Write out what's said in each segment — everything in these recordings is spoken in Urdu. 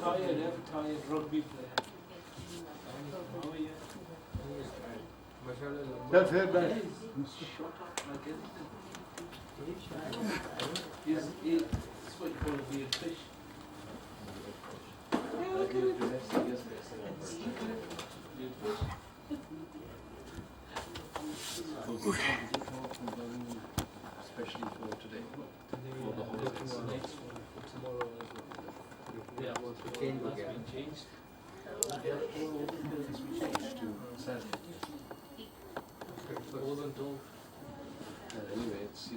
retired rugby player. How are you? That's it, man. Shut up like anything. It's what you call a weird fish. Weird fish. Especially for today, for the holidays. Next one for tomorrow. Yeah, well, that's been changed. Yeah, all the buildings we changed to Saturday. Wasn't told. Anyway, it's an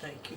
thank you.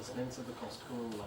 اثنين صدق Costco ولا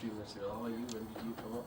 15 minutes ago. How are you? When did you come up?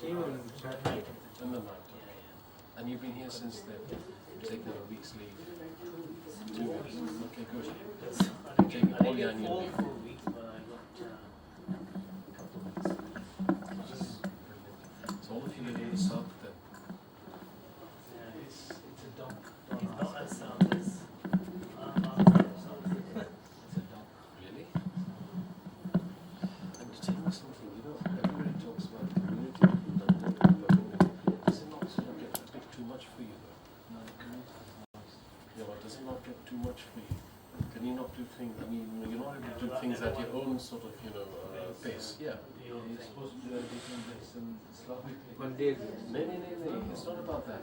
came on Saturday. In the night. And you've been here since then. You've taken a week's leave. 2 weeks. Okay, good. You're taking all your annual leave. 4 weeks, but I got a couple of weeks. So all of you are in the south then. Yeah, it's a dump. It's not as sound as It's a dump. Really? And to tell me something, you know, everybody talks about community in London and Birmingham. Does it not sort of get a bit too much for you though? No, the community is nice. Yeah, but does it not get too much for you? Can you not do things, I mean, you're not able to do things at your own sort of, pace? Yeah. You're supposed to do everything that's Islamically. Monday. No, it's not about that.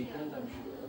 weekend I'm sure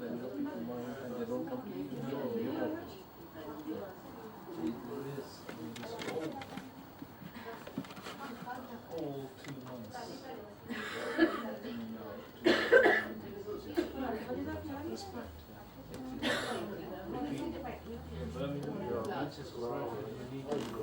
then you people mind and they don't come to you. You know. It is all 2 months. Respect. Birmingham, Manchester, you need to go.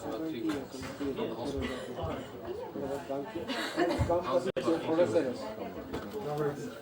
about 3 minutes from the hospital.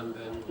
and then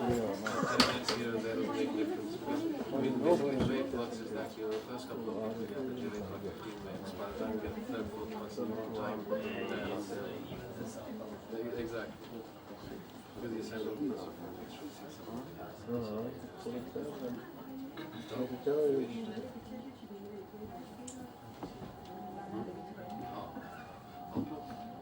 attendance here and there will make difference. I mean, basically the way it works is that the first couple of people you have to during like 15 minutes. By the time you get the third, fourth person, time exactly. Because you send out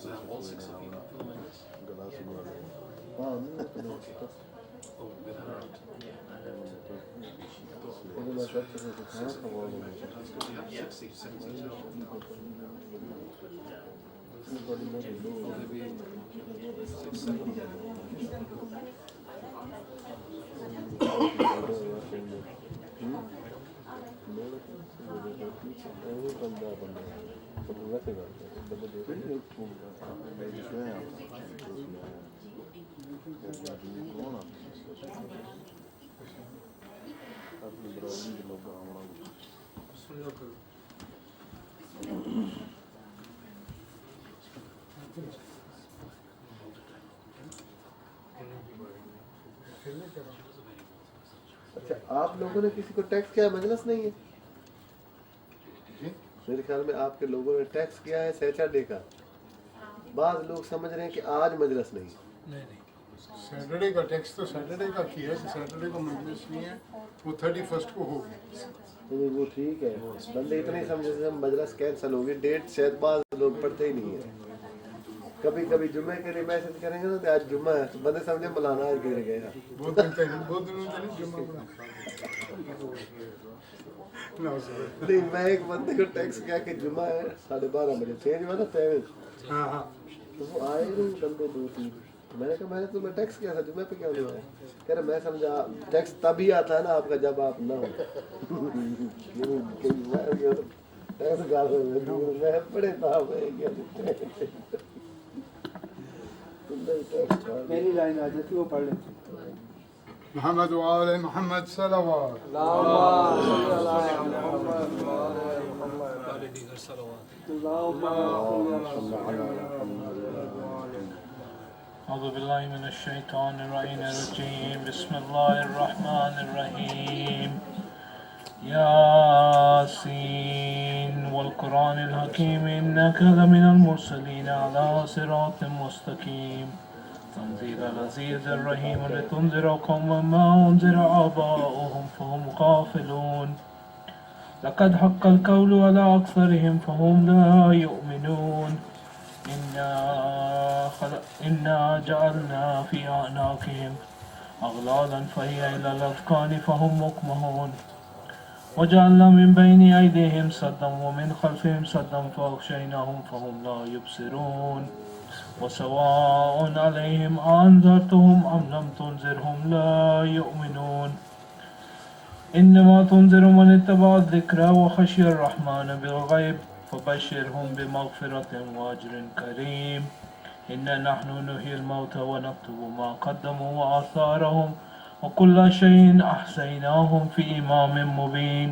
So have all 6 of you for the minutes? Oh, with her out. You have 6 seats, 7 seats now. Maybe 6, 7. اچھا آپ لوگوں نے کسی کو ٹیکس کیا ہے مجلس نہیں ہے؟ میرے خیال میں آپ کے لوگوں نے ٹیکس کیا ہے سیٹرڈے کا. بعض لوگ سمجھ رہے ہیں کہ آج مجلس نہیں. سیٹرڈے کا ٹیکس تو سیٹرڈے کا کیا ہے. سیٹرڈے کو مجلس نہیں ہے, وہ 31 کو ہوگی. وہ ٹھیک ہے, بندے اتنے سمجھے سے مجلس کینسل ہوگی. ڈیٹ شاید بعض لوگ پڑھتے ہی نہیں ہیں. کبھی کبھی جمعے کے لیے میسج کریں گے نا تو آج جمعہ ہے تو بندے سمجھے مولانا آج گر گیا. بہت دنوں سے نہیں جمعہ پڑھا. نہیں, میں ایک بندے کو ٹیکس کیا کہ جمعہ ہے 12:30 بجے چینج ہوا نا ٹائم. ہاں ہاں, تو وہ آئے نہیں بندے 2-3. میں نے کہا میں نے تمہیں ٹیکس کیا تھا جمعہ پہ کیا ہوا ہے. کہہ رہے میں سمجھا ٹیکس تبھی آتا ہے نا آپ کا جب آپ نہ ہو. ٹیکس میں پڑے تھا پہلی لائن آ جاتی وہ پڑھ لیتے. محمد وآل محمد صلوات. أعوذ بالله من الشيطان الرجيم. بسم الله الرحمن الرحيم. ياسين والقرآن الحكيم إنك لمن المرسلين على صراط مستقيم تنزيل العزيز الرحيم لتنذر قوما ما أنذر آباؤهم فهم غافلون لقد حق القول على أكثرهم فهم لا يؤمنون إنا جعلنا في أعناقهم أغلالا فهي إلى الأذقان فهم مقمحون وجعلنا من بين أيديهم سدا ومن خلفهم سدا فأغشيناهم فهم لا يبصرون وسواء عليهم أنذرتهم أم لم تنذرهم لا يؤمنون إنما تنذر من اتبع الذكر وخشي الرحمن بالغيب فبشرهم بمغفرة وأجر كريم إنا نحن نحيي الموتى ونكتب ما قدموا وآثارهم وكل شيء أحصيناه في إمام مبين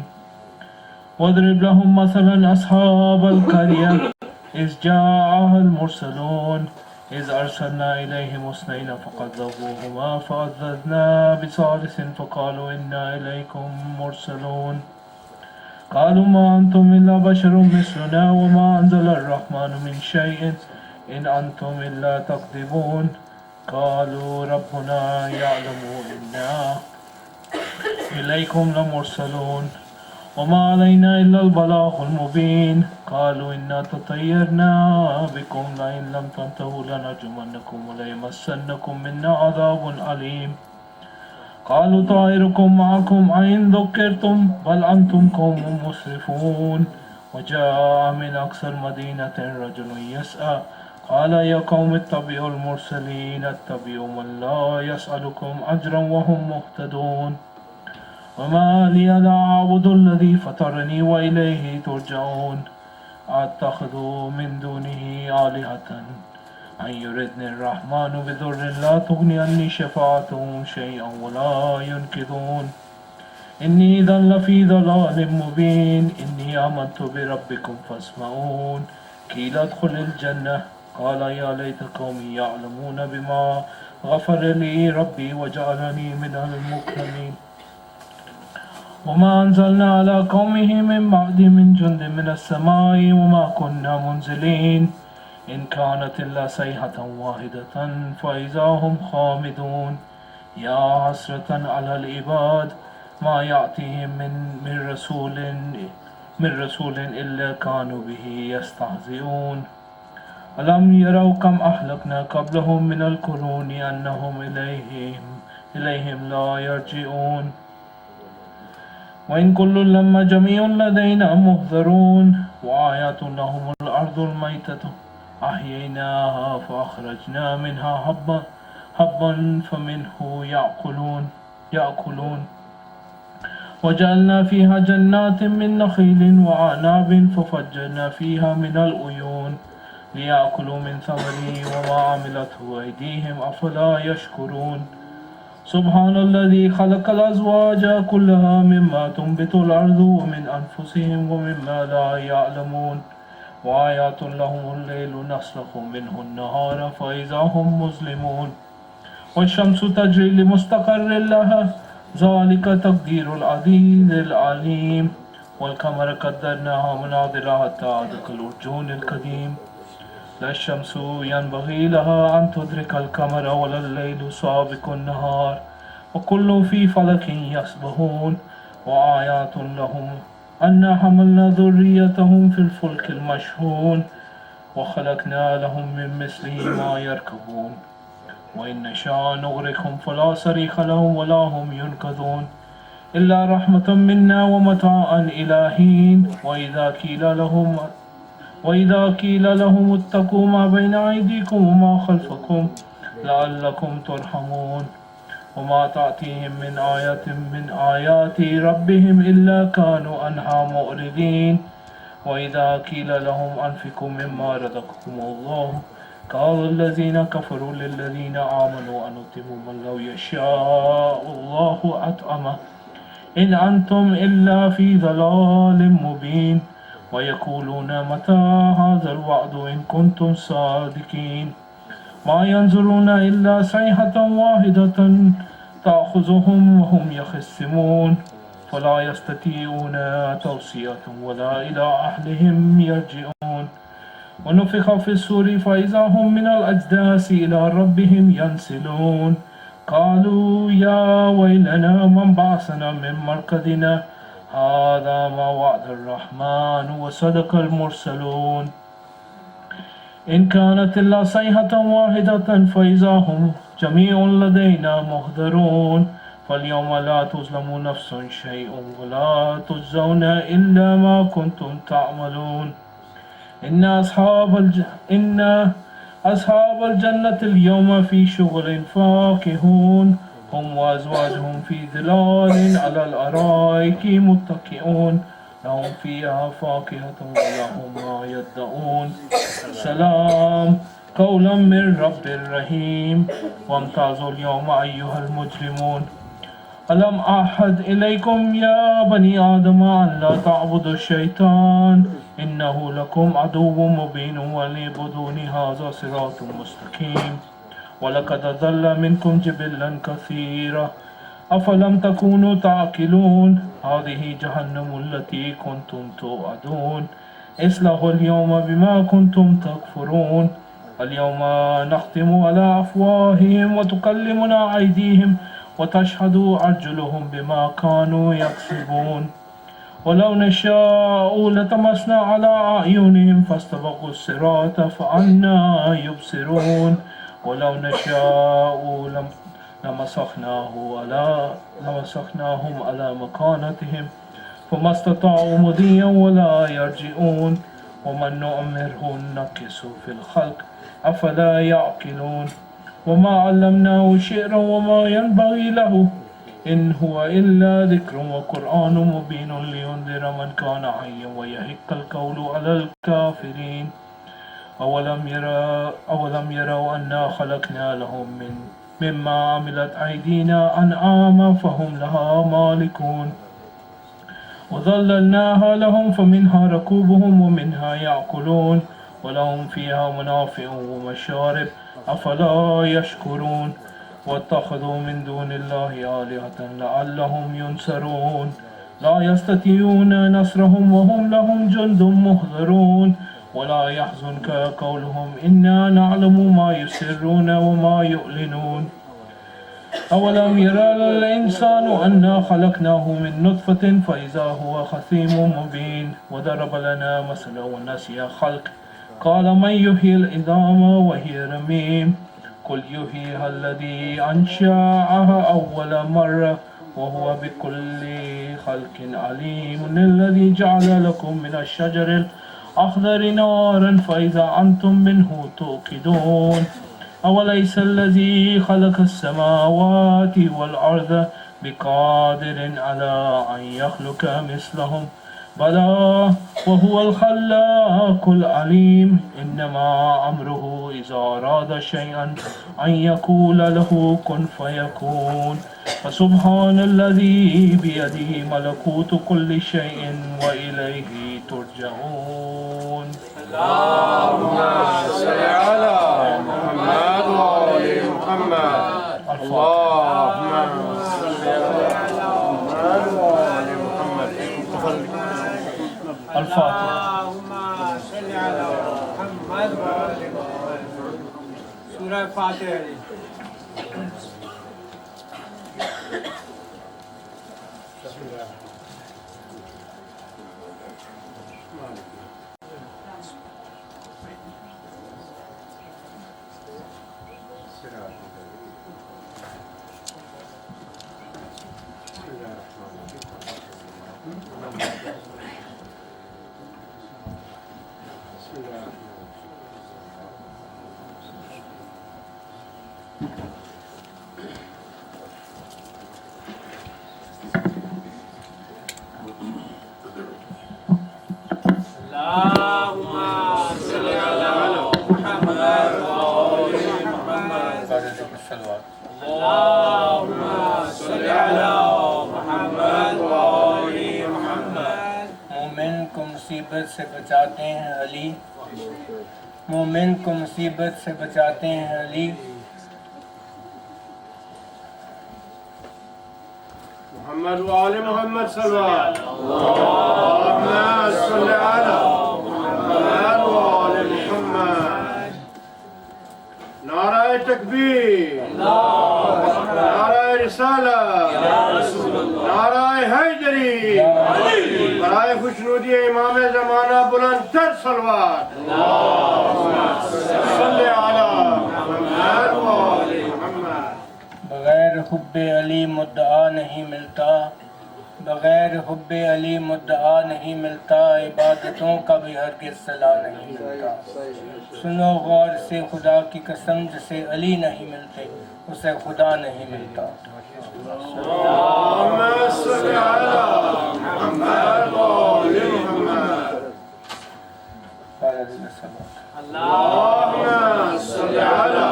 واضرب لهم مثلا أصحاب القرية إذ جاءها المرسلون إذ أرسلنا إليهم 2 فكذبوهما فعززنا بثالث فقالوا إنا إليكم مرسلون قالوا ما أنتم إلا بشر مثلنا وما أنزل الرحمن من شيء إن أنتم إلا تكذبون قالوا ربنا يعلم إنا إليكم لمرسلون وما علينا إلا البلاغ المبين قالوا إنا تطيرنا بكم لئن لم تنتهوا لنرجمنكم وليمسنكم منا عذاب أليم قالوا طائركم معكم أئن ذكرتم بل أنتم قوم مسرفون وجاء من أقصى المدينة رجل يسعى قال يا قوم اتبعوا المرسلين اتبعوا من لا يسألكم أجرا وهم مهتدون وما لي لا أعبد الذي فطرني وإليه ترجعون أتخذ من دونه آلهة أن يردني الرحمن بضر لا تغني عني شفاعتهم شيئا ولا ينقذون إني إذا لفي ضلال مبين إني آمنت بربكم فاسمعون قيل ادخل الجنة قال يا ليت قومي يعلمون بما غفر لي ربي وجعلني من المكرمين وما أنزلنا على قومه من بعد من جند من السماء وما كنا منزلين إن كانت إلا صيحة واحدة فإذا هم خامدون يا حسرة على العباد ما يأتيهم من رسول إلا كانوا به يستهزئون ألم يروا كم أهلكنا قبلهم من القرون أنهم إليهم لا يرجعون وإن كل لما جميع لدينا محضرون وآيات لهم الأرض الميتة أحييناها فأخرجنا منها حبا فمنه يأكلون وجعلنا فيها جنات من نخيل وعناب ففجرنا فيها من العيون ليأكلوا من ثمره وما عملته أيديهم أفلا يشكرون سبحان الذي خلق الأزواج كلها مما تنبت الأرض ومن أنفسهم ومما لا يعلمون وآيات لهم الليل نسلخ منه النهار فإذا هم مظلمون والشمس تجري لمستقر لها ذلك تقدير العزيز العليم والقمر قدرناها منازل حتى عاد كالعرجون القديم لا الشمس ينبغي لها أن تدرك القمر ولا الليل سابق النهار وكل في فلك يسبحون وآيات لهم أنا حملنا ذريتهم في الفلك المشحون وخلقنا لهم من مثله ما يركبون وإن نشاء نغرقهم فلا صريخ لهم ولا هم ينقذون إلا رحمة منا ومتاعا إلى حين وإذا قيل لهم اتقوا ما بين أيديكم وما خلفكم لعلكم ترحمون وما تأتيهم من آية من آيات ربهم إلا كانوا عنها معرضين وإذا قيل لهم أنفقوا مما رزقكم الله قال الذين كفروا للذين آمنوا أنطعم من لو يشاء الله أطعمه إن أنتم إلا في ضلال مبين ويقولون متى هذا الوعد إن كنتم صادقين ما ينظرون إلا صيحة واحدة تأخذهم وهم يخصمون فلا يستطيعون توصية ولا إلى أهلهم يرجعون ونفخ في الصور فإذا هم من الأجداث إلى ربهم ينسلون قالوا يا ويلنا من بعثنا من مرقدنا هذا ما وعد الرحمن وصدق المرسلون إن كانت إلا صيحة واحدة فإذا هم جميع لدينا محضرون فاليوم لا تظلم نفس شيء ولا تجزون إلا ما كنتم تعملون إن أصحاب الجنة اليوم في شغل فاكهون هم وأزواجهم في ظلال على الأرائك متكئون لهم فيها فاكهة ولهم ما يدعون سلام قولا من رب رحيم وامتازوا اليوم أيها المجرمون ألم أعهد إليكم يا بني آدم أن لا تعبدوا الشيطان إنه لكم عدو مبين وليعبدوني هذا صراط مستقيم ولقد ضل منكم جبلا كثيرا أفلم تكونوا تعقلون هذه جهنم التي كنتم توعدون اصلحوا اليوم بما كنتم تكفرون اليوم نختم على أفواههم وتكلمنا أيديهم وتشهد أرجلهم بما كانوا يكسبون ولو نشاء لطمسنا على أعينهم فاستبقوا الصراط فأنى يبصرون ولو نشاء لمسخناهم على مكانتهم فما استطاعوا مضيا ولا يرجعون ومن نؤمره ننكسه في الخلق أفلا يعقلون وما علمناه شعرا وما ينبغي له إن هو إلا ذكر وقرآن مبين لينذر من كان حيا ويحق القول على الكافرين أولم يروا أنا خلقنا لهم مما عملت أيدينا أنعاما فهم لها مالكون وظللناها لهم فمنها ركوبهم ومنها يأكلون ولهم فيها منافع ومشارب أفلا يشكرون واتخذوا من دون الله آلهة لعلهم ينصرون لا يستطيعون نصرهم وهم لهم جند محضرون ولا يحزنك قولهم إنا نعلم ما يسرون وما يعلنون أولم يرى الإنسان أنا خلقناه من نطفة فإذا هو خصيم مبين وضرب لنا مثلا ونسي خلق قال من يحيي العظام وهي رميم قل يحييها الذي أنشأها أول مرة وهو بكل خلق عليم الذي جعل لكم من الشجر الأخضر نارا فإذا أنتم منه توقدون أوليس الذي خلق السماوات والأرض بقادر على أن يخلق مثلهم بلى وهو الخلاق العليم إنما أمره إذا أراد شيئا أن يقول له كن فيكون فسبحان الذي بيده ملكوت كل شيء وإليه ترجعون. اللهم صل على محمد وآل محمد. اللهم صل على محمد وآل محمد. الفاتحة. اللهم صل على محمد وآل محمد. سورہ فاتحہ. مومن کو مصیبت سے بچاتے ہیں علی. مومن کو مصیبت سے بچاتے ہیں علی. محمد وآل محمد صلی اللہ علیہ وسلم. اللهم صل على محمد وآل محمد. نعرہ تکبیر. نعرہ رسالہ. نعرہ حیدری. برائے خوشنودی امام زمانہ بلند تر صلوات. صلی علی محمد وآل محمد. بغیر حب علی مدعا نہیں ملتا. بغیر حب علی مدعا نہیں ملتا. عبادتوں کا بھی ہرگز صلاح نہیں ملتا. سنو غور سے خدا کی قسم جسے علی نہیں ملتے اسے خدا نہیں ملتا. اللهم صل على محمد وآل محمد. اللهم صل على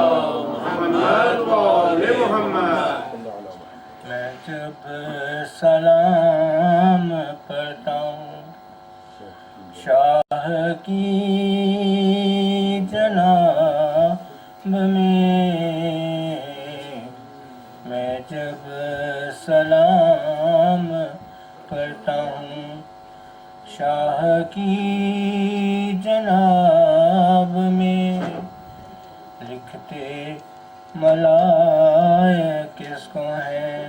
محمد وآل محمد. میں جب سلام پڑھتا ہوں شاہ کی جناب میں جب سلام پڑھتا ہوں شاہ کی جناب میں لکھتے ملائک کس کو ہیں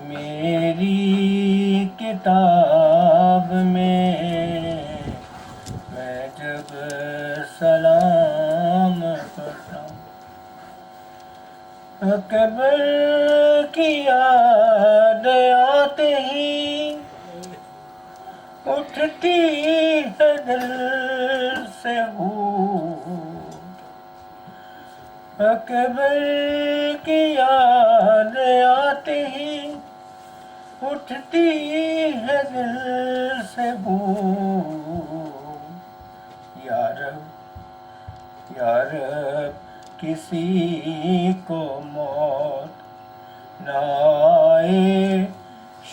میری کتاب میں جب سلام پڑھتا ہوں اکبر کی یاد آتے ہی اٹھتی ہے دل سے اکبر کی یاد آتے ہی اٹھتی ہے دل سے یا رب کسی کو موت نہ آئے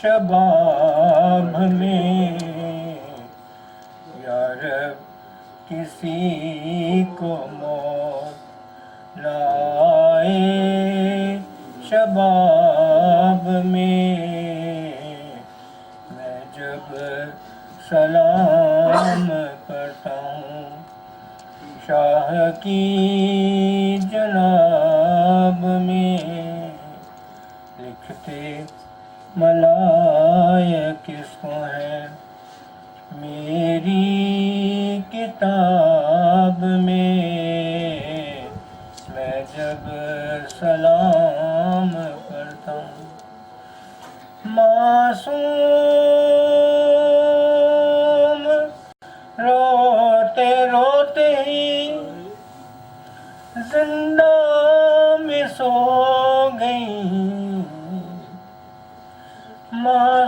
شباب میں یا رب کسی کو موت نہ آئے شباب میں جب سلام پڑھتا ہوں شاہ کی جناب میں لکھتے ملائک کس کو ہیں میری کتاب میں جب سلام پڑھتا ہوں معصوم روتے روتے ہی زندہ میں سو گئی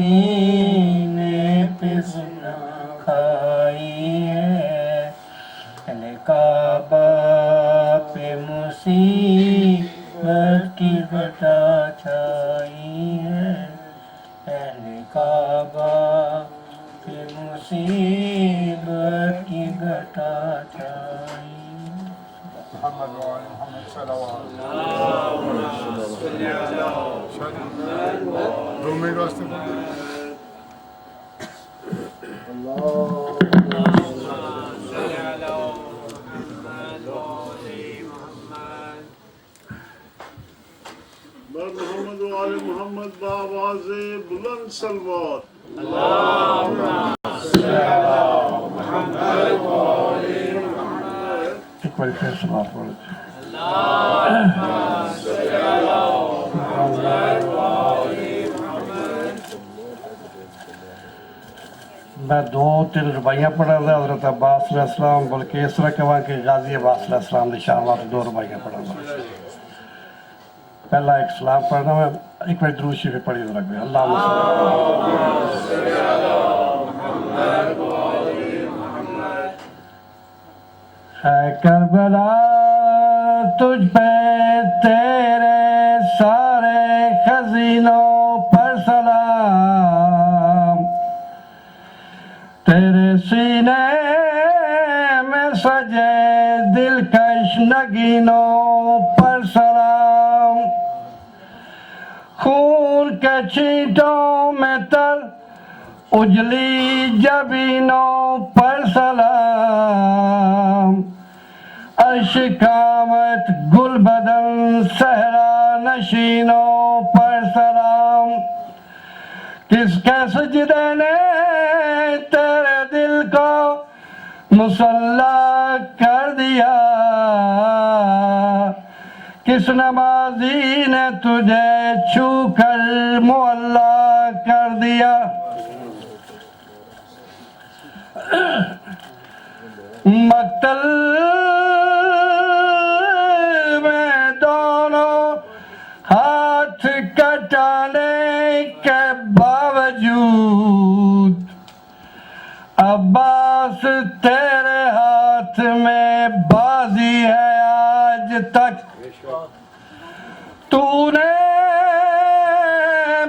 سینے پہ سنا کھائی ہے، اہل کعبہ پہ مصیبت کی گھٹا چھائی ہے، اہل کعبہ پہ مصیبت کی گھٹا چھائی ہے۔ محمد وآل محمد صلوات 2 منٹ واسطے محمد وآل محمد بآواز بلند صلوات ایک بار پھر سلام پڑھو۔ میں 2-3 رباعیاں پڑھا تھا حضرت عباس علیہ السلام، بلکہ اس طرح کہا کہ غازی عباس علیہ السلام نے شامات 2 رباعیاں پڑھا تھا۔ پہلا ایک سلام پڑھنا میں ایک بار درود شریف پڑھی تو رکھ اللہ ہے کربلا تجھ پہ تیرے سارے خزینوں پر سلام، تیرے سینے میں سجے دلکش نگینوں پر سلام، خون کے چھینٹوں میں تر اجلی جبینوں پر سلام، اشکاوت گل بدن صحرا نشینوں پر سلام، کس کے سجدے نے تیرے دل کو مسلح کر دیا، کس نمازی نے تجھے چھو کر معلّا کر دیا، مقتل میں دونوں ہاتھ کٹانے کے باوجود عباس تیرے ہاتھ میں بازی ہے آج تک، تو نے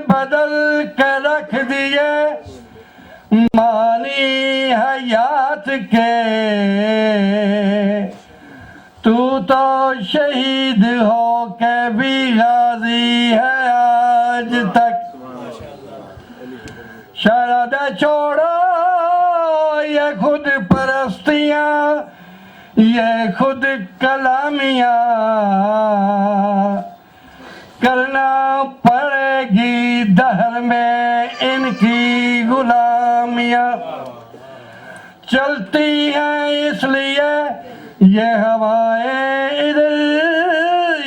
بدل کے رکھ دیے مانی حیات کے، تو شہید ہو کے بھی غازی ہے آج تک، شرد چھوڑو یہ خود پرستیاں، یہ خود کلامیاں، کرنا پڑے گی دہر میں ان کی غلامیاں، چلتی ہیں اس لیے یہ ہوائیں ادھر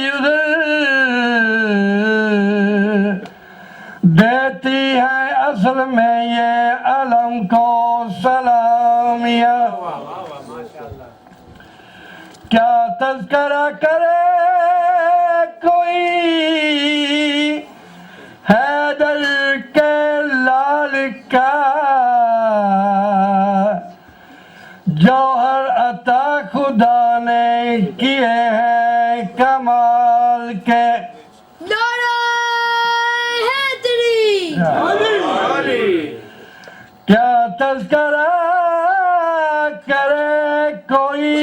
ادھر، دیتی ہیں اصل میں یہ علم کو سلامیاں، کیا تذکرہ کرے کوئی حیدر کے لال کا، جوہر عطا خدا نے کیے ہیں کمال کے، نعرہ حیدری، کیا تذکرہ کرے کوئی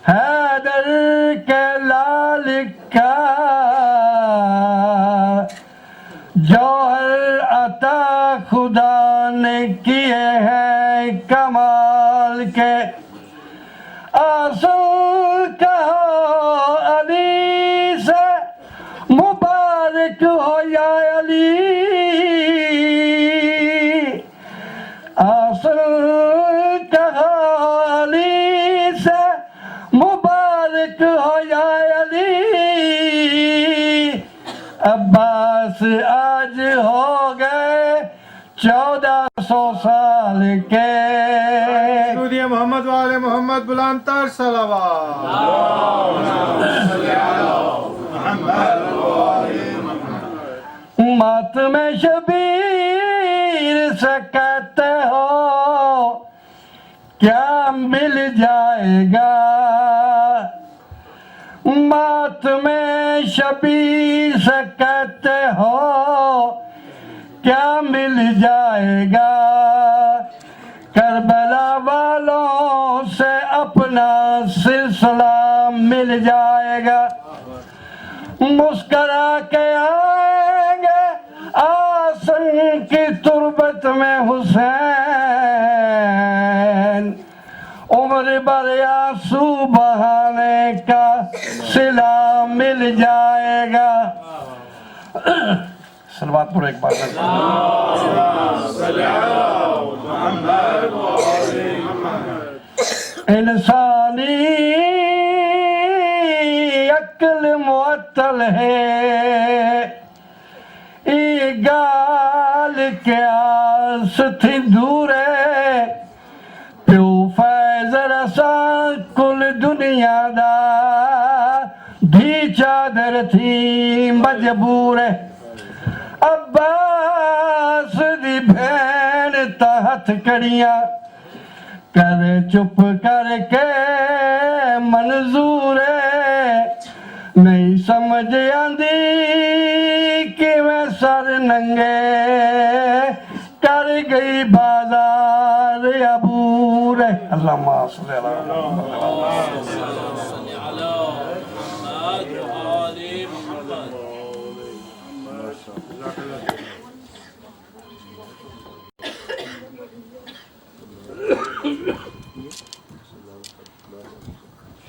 حیدر کے لال کا، جوہر عطا خدا نے کیے ہیں کمال کے، آنسو کہو علی سے مبارک ہو یا علی، آنسو کہو علی سے مبارک ہو یا علی، عباس آج ہو گئے 1400 سال کے، سعودیہ محمد وآل محمد بلند تر صلوات ماتم شبیر سے کہتے ہو کیا مل جائے گا، ماتم شبیر سے کہتے ہو کیا مل جائے گا، کربلا والوں سے اپنا سلسلہ مل جائے گا، مسکرا کے آئیں گے آسن کی تربت میں حسین، عمر بر آنسو بہانے کا صلہ مل جائے گا۔ صلوات پڑھو ایک بار۔ انسانی عقل معطل ہے، یہ گال کے آس تھی دور ہے، پیو فیض رساں کل دنیا دا دھی چادر تھی مجبور ہے، عباس دی بھین تحت کڑیاں کرے چپ کر کے منظور ہے، نہیں سمجھ آندی کہ میں سر ننگے کر گئی بازار عبور ہے۔ اللہم صلی اللہ علیہ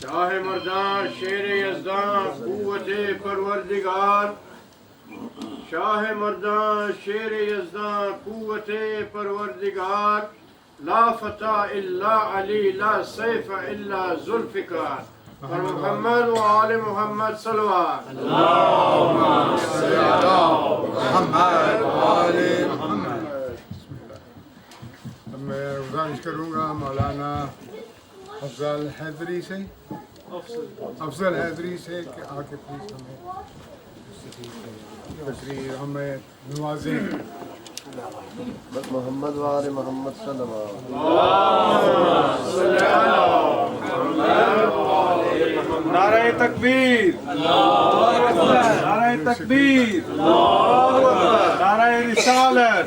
شاہ مردان شیر یزدان قوت پروردگار، شاہ مردان شیر یزدان قوت پروردگار، لا فتح الا علی لا سیف الا ذوالفقار، اور محمد و آل محمد صلوات۔ اللہم صلی علی محمد و آل محمد۔ میں گزارش کروں گا مولانا افضل حیدری سے کہ آ کے پلیز ہمیں نوازیں۔ محمد وآل محمد صلی اللہ علیہ وسلم۔ نعرہ تکبیر، نعرہ تکبیر، نعرہ رسالت،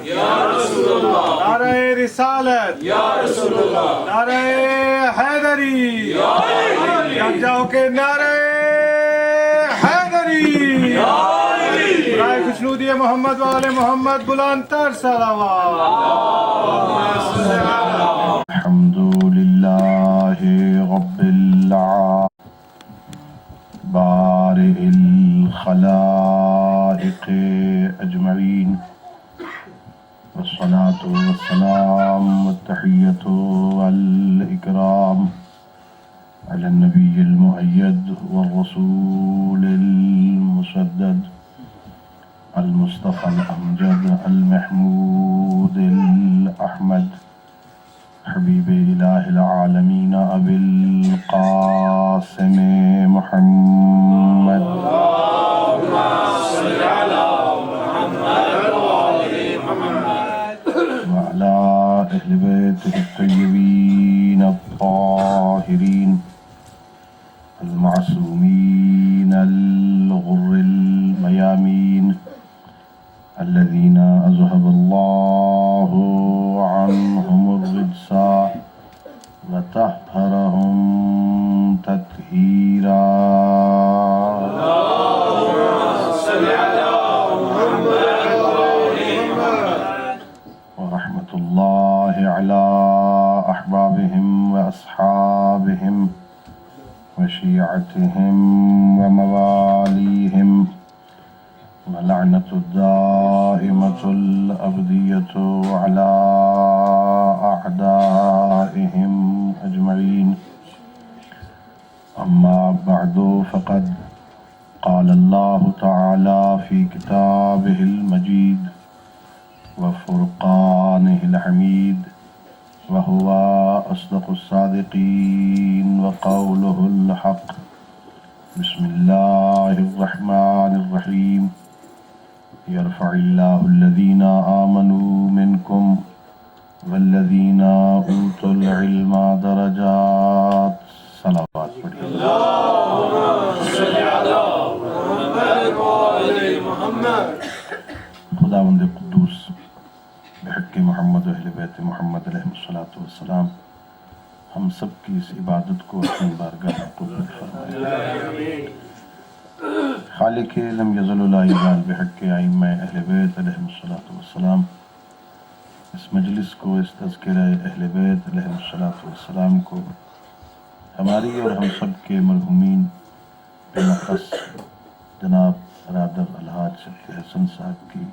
نعرہ رسالت، نعرہ حیدری، جب جاؤ کے نعرہ حیدری، برائے خوشنودی محمد وآل محمد بلند تر صلوات۔ الحمد للہ رب العالمین بارئ الخلائق اجمعین، والصلاة والسلام والتحیۃ والاکرام علی النبی المؤید والرسول المسدد المصطفى الأمجد المحمود الأحمد حبيب إله العالمين أبي القاسم محمد اللهم صل على محمد وآل محمد وعلى أهل بيته الطيبين الطاهرين المعصومين الغر الميامين الذين أذهب الله عنهم الرجس وطهرهم تطهيرا اللهم صل على محمد وآل محمد ورحمة الله على أحبابهم وأصحابهم وشيعتهم ومواليهم ولعنة الدائمة الأبدية على أعدائهم أجمعين، أما بعد فقد قال الله تعالى في كتابه المجيد وفرقانه الحميد وهو أصدق الصادقين وقوله الحق، بسم الله الرحمن الرحيم، يرفع الله الذين آمنوا منكم والذین اوتوا العلم درجات. صلوات پڑھیے. خداوند قدوس بحق محمد و اہل بیت محمد علیہ الصلوۃ والسلام ہم سب کی اس عبادت کو اپنی بارگاہ میں قبول فرمائے. خالق لم یزل لا یزال بحق ائمہ اہل بیت علیہ الصلوۃ والسلام اس مجلس کو، اس تذکرہ اہل بیت علیہ الصلوۃ والسلام کو ہماری اور ہم سب کے مرحومین بنفس جناب برادر الحاج شفیع حسن صاحب کی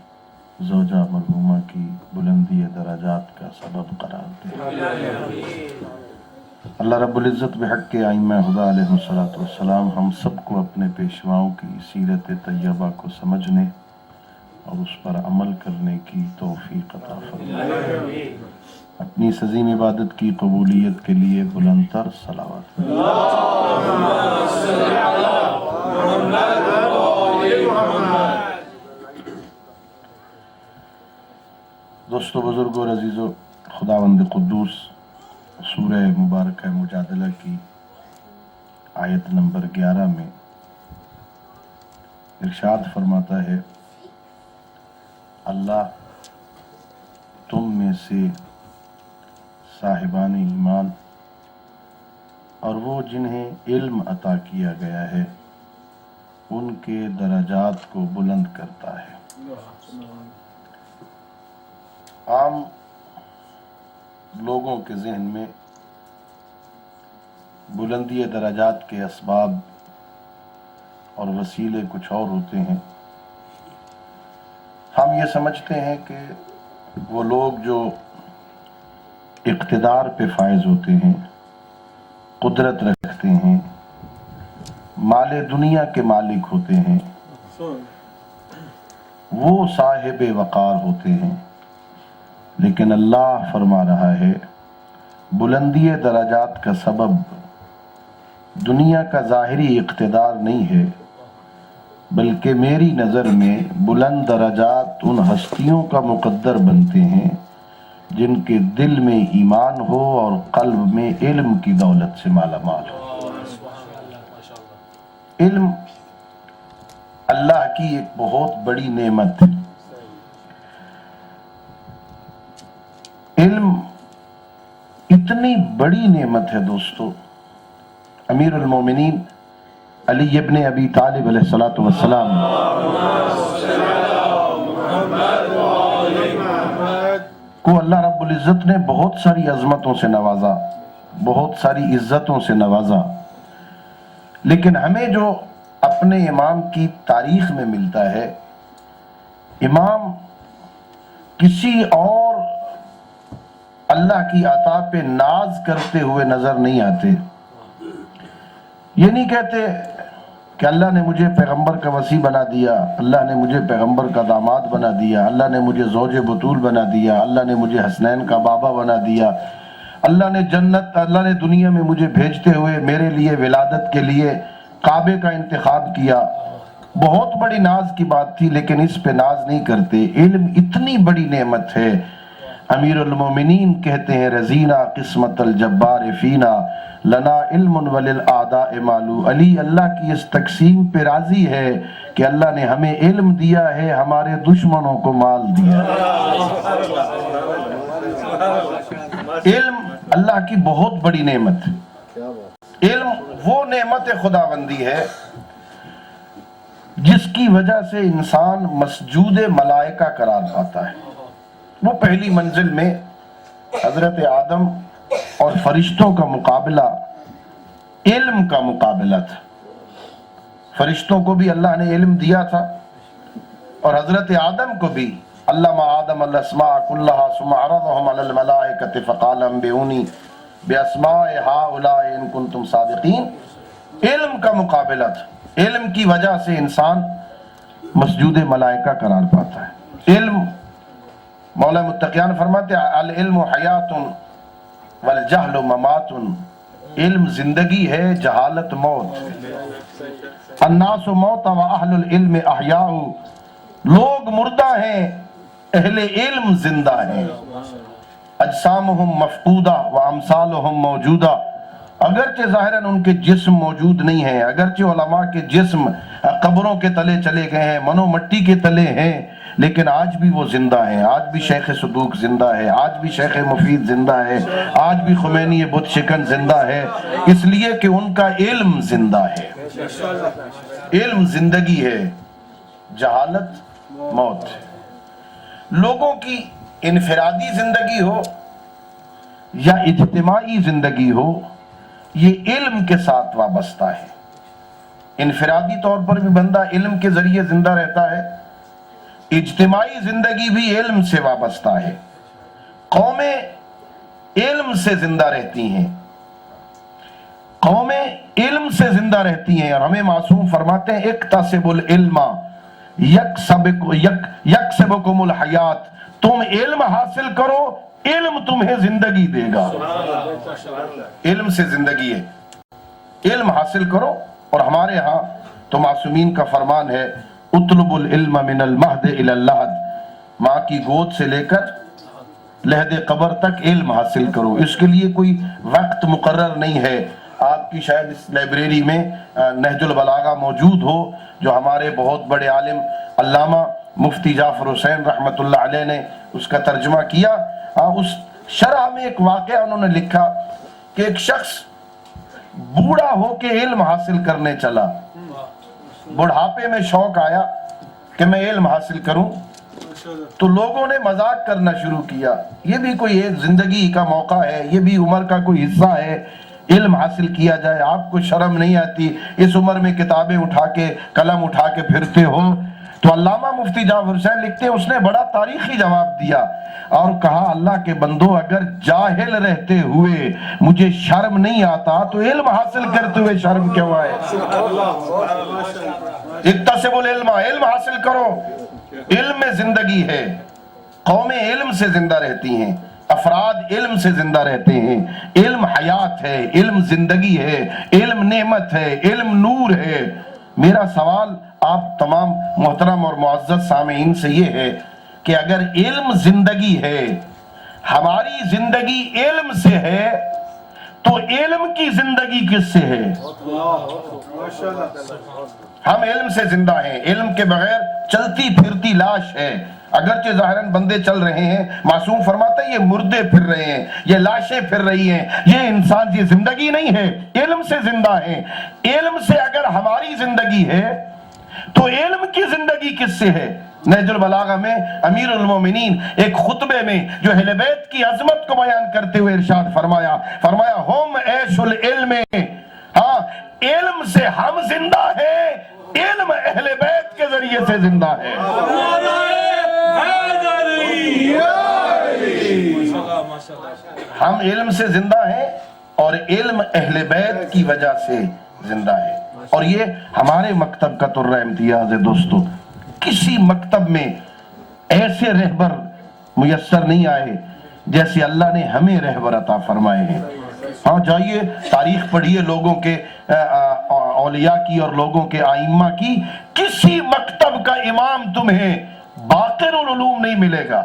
زوجہ مرحومہ کی بلندی درجات کا سبب قرار دے. اللہ رب العزت بحق ائمہ خدا علیہ الصلوۃ والسلام ہم سب کو اپنے پیشواؤں کی سیرت طیبہ کو سمجھنے اور اس پر عمل کرنے کی توفیق عطا فرمائے. اپنی اس عظیم عبادت کی قبولیت کے لیے بلند تر صلوات. دوستو، بزرگو، عزیزو، خداوند قدوس سورہ مبارکہ مجادلہ کی آیت نمبر 11 میں ارشاد فرماتا ہے، اللہ تم میں سے صاحبان ایمان اور وہ جنہیں علم عطا کیا گیا ہے ان کے درجات کو بلند کرتا ہے. عام لوگوں کے ذہن میں بلندی درجات کے اسباب اور وسیلے کچھ اور ہوتے ہیں. ہم یہ سمجھتے ہیں کہ وہ لوگ جو اقتدار پہ فائز ہوتے ہیں، قدرت رکھتے ہیں، مال دنیا کے مالک ہوتے ہیں، وہ صاحب وقار ہوتے ہیں. لیکن اللہ فرما رہا ہے بلندی درجات کا سبب دنیا کا ظاہری اقتدار نہیں ہے، بلکہ میری نظر میں بلند درجات ان ہستیوں کا مقدر بنتے ہیں جن کے دل میں ایمان ہو اور قلب میں علم کی دولت سے مالا مال ہو. علم اللہ کی ایک بہت بڑی نعمت ہے. علم اتنی بڑی نعمت ہے دوستو، امیر المومنین علی ابن ابی طالب علیہ الصلوۃ والسلام کو اللہ رب العزت نے بہت ساری عظمتوں سے نوازا، بہت ساری عزتوں سے نوازا. لیکن ہمیں جو اپنے امام کی تاریخ میں ملتا ہے، امام کسی اور اللہ کی عطا پہ ناز کرتے ہوئے نظر نہیں آتے. یہ نہیں کہتے کہ اللہ نے مجھے پیغمبر کا وصی بنا دیا، اللہ نے مجھے پیغمبر کا داماد بنا دیا، اللہ نے مجھے زوج بطول بنا دیا، اللہ نے مجھے حسنین کا بابا بنا دیا، اللہ نے دنیا میں مجھے بھیجتے ہوئے میرے لیے ولادت کے لیے کعبے کا انتخاب کیا. بہت بڑی ناز کی بات تھی، لیکن اس پہ ناز نہیں کرتے. علم اتنی بڑی نعمت ہے. امیر المومنین کہتے ہیں رضینا قسمت الجبار فینا لنا علم وللآداء مالو. علی اللہ کی اس تقسیم پہ راضی ہے کہ اللہ نے ہمیں علم دیا ہے، ہمارے دشمنوں کو مال دیا. علم اللہ کی بہت بڑی نعمت ہے. علم وہ نعمت خداوندی ہے جس کی وجہ سے انسان مسجود ملائکہ قرار پاتا ہے. وہ پہلی منزل میں حضرت آدم اور فرشتوں کا مقابلہ علم کا مقابلہ تھا. فرشتوں کو بھی اللہ نے علم دیا تھا اور حضرت آدم کو بھی علم آدم الاسماء کلہا ثم عرضهم علی الملائکۃ فقال انبئونی باسماء ہؤلاء ان کنتم صادقین. علم کا مقابلہ تھا. علم کی وجہ سے انسان مسجود ملائکہ قرار پاتا ہے. علم مولا متقیان فرماتے ہیں العلم حیات والجہل ممات. علم زندگی ہے، جہالت موت. الناس موت و اہل العلم احیاء. لوگ مردہ ہیں، اہل علم زندہ ہیں. اجسامہم مفقودہ و امثالہم موجودہ، اگرچہ ظاہراً ان کے جسم موجود نہیں ہیں، اگرچہ علماء کے جسم قبروں کے تلے چلے گئے ہیں، منو مٹی کے تلے ہیں، لیکن آج بھی وہ زندہ ہیں، آج بھی شیخ صدوق زندہ ہے، آج بھی شیخ مفید زندہ ہے، آج بھی خمینی بت شکن زندہ ہے، اس لیے کہ ان کا علم زندہ ہے۔ علم زندگی ہے، جہالت موت ہے۔ لوگوں کی انفرادی زندگی ہو یا اجتماعی زندگی ہو، یہ علم کے ساتھ وابستہ ہے۔ انفرادی طور پر بھی بندہ علم کے ذریعے زندہ رہتا ہے، اجتماعی زندگی بھی علم سے وابستہ ہے۔ قومیں علم سے زندہ رہتی ہیں، قومیں علم سے زندہ رہتی ہیں، اور ہمیں معصوم فرماتے ہیں اکتسب العلم یکسبکم الحیات، تم علم حاصل کرو، علم تمہیں زندگی دے گا۔ علم سے زندگی ہے، علم حاصل کرو۔ اور ہمارے ہاں تو معصومین کا فرمان ہے اطلب العلم من المہد الی اللحد، ماں کی گود سے لے کر لحد قبر تک علم حاصل کرو۔ اس کے لیے کوئی وقت مقرر نہیں ہے۔ آپ کی شاید اس لائبریری میں نہج البلاغہ موجود ہو، جو ہمارے بہت بڑے عالم علامہ مفتی جعفر حسین رحمۃ اللہ علیہ نے اس کا ترجمہ کیا۔ اس شرح میں ایک واقعہ انہوں نے لکھا کہ ایک شخص بوڑھا ہو کے علم حاصل کرنے چلا، بڑھاپے میں شوق آیا کہ میں علم حاصل کروں، تو لوگوں نے مذاق کرنا شروع کیا، یہ بھی کوئی ایک زندگی کا موقع ہے، یہ بھی عمر کا کوئی حصہ ہے، علم حاصل کیا جائے، آپ کو شرم نہیں آتی اس عمر میں کتابیں اٹھا کے قلم اٹھا کے پھرتے ہو؟ تو علامہ مفتی جعفر حسین لکھتے ہیں اس نے بڑا تاریخی جواب دیا اور کہا اللہ کے بندو، اگر جاہل رہتے ہوئے مجھے شرم نہیں آتا تو علم حاصل کرتے ہوئے شرم کیوں آئے؟ اکتسب العلم، علم حاصل کرو، علم میں زندگی ہے۔ قومیں علم سے زندہ رہتی ہیں، افراد علم سے زندہ رہتے ہیں۔ علم حیات ہے، علم زندگی ہے، علم نعمت ہے، علم نور ہے۔ میرا سوال آپ تمام محترم اور معزز سامعین سے یہ ہے کہ اگر علم زندگی ہے، ہماری زندگی علم سے ہے، تو علم کی زندگی کس سے ہے؟ ہم علم سے زندہ ہیں، علم کے بغیر چلتی پھرتی لاش ہے۔ اگرچہ ظاہراً بندے چل رہے ہیں، معصوم فرماتا ہے یہ مردے پھر رہے ہیں، یہ لاشیں پھر رہی ہیں، یہ انسان کی زندگی نہیں ہے، علم سے زندہ ہیں۔ علم سے اگر ہماری زندگی ہے تو علم کی زندگی کس سے ہے؟ نہج البلاغہ میں امیر المومنین ایک خطبے میں جو اہل بیت کی عظمت کو بیان کرتے ہوئے ارشاد فرمایا ہم عیش العلم، ہاں علم سے ہم زندہ ہیں، علم اہل بیت کے ذریعے سے زندہ ہے۔ ہم علم سے زندہ ہیں اور علم اہل بیت کی وجہ سے زندہ ہے۔ اور یہ ہمارے مکتب کا طرہ امتیاز ہے دوستو، کسی مکتب میں ایسے رہبر میسر نہیں آئے جیسے اللہ نے ہمیں رہبر عطا فرمائے ہیں۔ ہاں جائیے تاریخ پڑھیے لوگوں کے اولیاء کی اور لوگوں کے ائمہ کی، کسی مکتب کا امام تمہیں باقر العلوم نہیں ملے گا،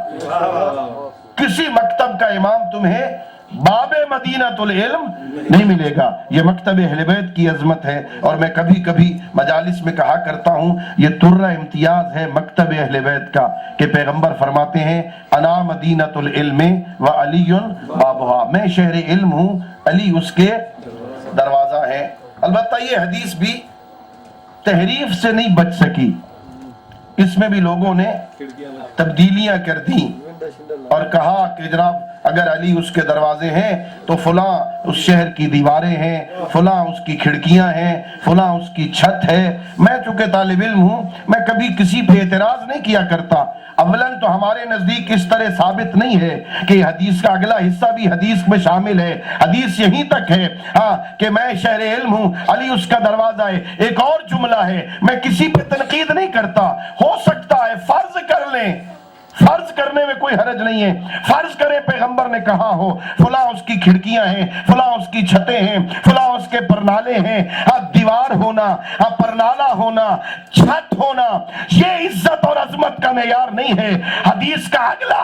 کسی مکتب کا امام تمہیں باب مدینۃ العلم نہیں ملے گا۔ یہ مکتب اہل بیت کی عظمت ہے، اور میں کبھی کبھی مجالس میں کہا کرتا ہوں یہ طرہ امتیاز ہے مکتب اہل بیت کا، کہ پیغمبر فرماتے ہیں انا مدینۃ العلم و علی بابھا، میں شہر علم ہوں، علی اس کے دروازہ ہے۔ البتہ یہ حدیث بھی تحریف سے نہیں بچ سکی، اس میں بھی لوگوں نے تبدیلیاں کر دیں اور کہا کہ جناب اگر علی اس کے دروازے ہیں تو فلاں اس شہر کی دیواریں ہیں، فلاں اس کی کھڑکیاں ہیں، فلاں اس کی چھت ہے۔ میں چونکہ طالب علم ہوں، میں کبھی کسی پہ اعتراض نہیں کیا کرتا۔ اولاً تو ہمارے نزدیک اس طرح ثابت نہیں ہے کہ حدیث کا اگلا حصہ بھی حدیث میں شامل ہے، حدیث یہیں تک ہے کہ میں شہر علم ہوں، علی اس کا دروازہ ہے۔ ایک اور جملہ ہے، میں کسی پہ تنقید نہیں کرتا، ہو سکتا ہے فرض کر لیں، فرض کرنے میں کوئی حرج نہیں ہے، فرض کرے پیغمبر نے کہا ہو فلاں اس کی کھڑکیاں ہیں، فلاں اس کی چھتیں ہیں، فلاں اس کے پرنالے ہیں، دیوار ہونا، پرنالہ ہونا، چھت ہونا، یہ عزت اور عظمت کا معیار نہیں ہے۔ حدیث کا اگلا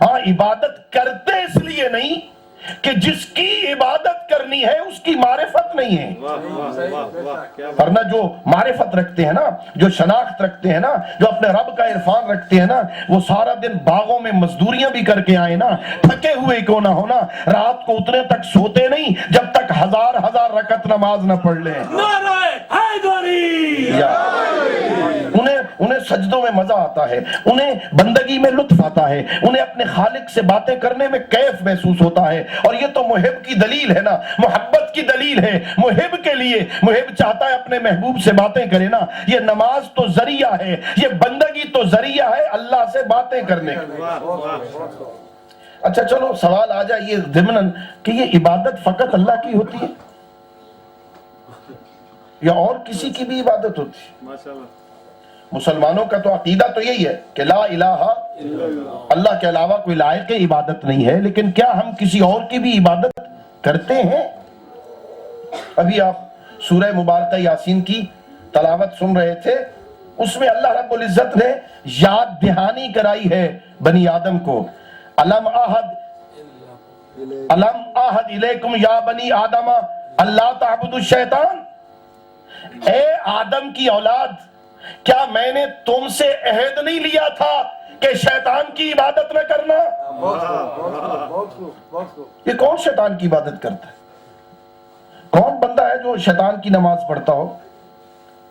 ہاں عبادت کرتے اس لیے نہیں کہ جس کی عبادت کرنی ہے اس کی معرفت نہیں ہے، ورنہ جو معرفت رکھتے ہیں نا، جو شناخت رکھتے ہیں نا، جو اپنے رب کا عرفان رکھتے ہیں نا، وہ سارا دن باغوں میں مزدوریاں بھی کر کے آئے نا، تھکے ہوئے کیوں نہ ہونا، رات کو اتنے تک سوتے نہیں جب تک ہزار رکعت نماز نہ پڑھ لیں۔ انہیں سجدوں میں مزہ آتا ہے، انہیں بندگی میں لطف آتا ہے، انہیں اپنے خالق سے باتیں کرنے میں کیف محسوس ہوتا ہے، اور یہ تو محب کی دلیل ہے نا، محبت کی دلیل ہے۔ محب کے لیے، محب چاہتا ہے اپنے محبوب سے باتیں کرے نا، یہ نماز تو ذریعہ ہے، یہ بندگی تو ذریعہ ہے اللہ سے باتیں کرنے کا۔ اچھا چلو سوال آ جائے یہ ضمناً کہ یہ عبادت فقط اللہ کی ہوتی ہے یا اور کسی کی بھی عبادت ہوتی ہے؟ مسلمانوں کا تو عقیدہ تو یہی ہے کہ لا الہ اللہ کے علاوہ کوئی لائق عبادت نہیں ہے، لیکن کیا ہم کسی اور کی بھی عبادت کرتے ہیں؟ ابھی آپ سورہ مبارکہ یاسین کی تلاوت سن رہے تھے، اس میں اللہ رب العزت نے یاد دہانی کرائی ہے بنی آدم کو۔ الم اعہد الیکم یا بنی آدم اللہ تعبدوا الشیطان، اے آدم کی اولاد، کیا میں نے تم سے عہد نہیں لیا تھا کہ شیطان کی عبادت نہ کرنا؟ یہ کون شیطان کی عبادت کرتا ہے؟ کون بندہ ہے جو شیطان کی نماز پڑھتا ہو؟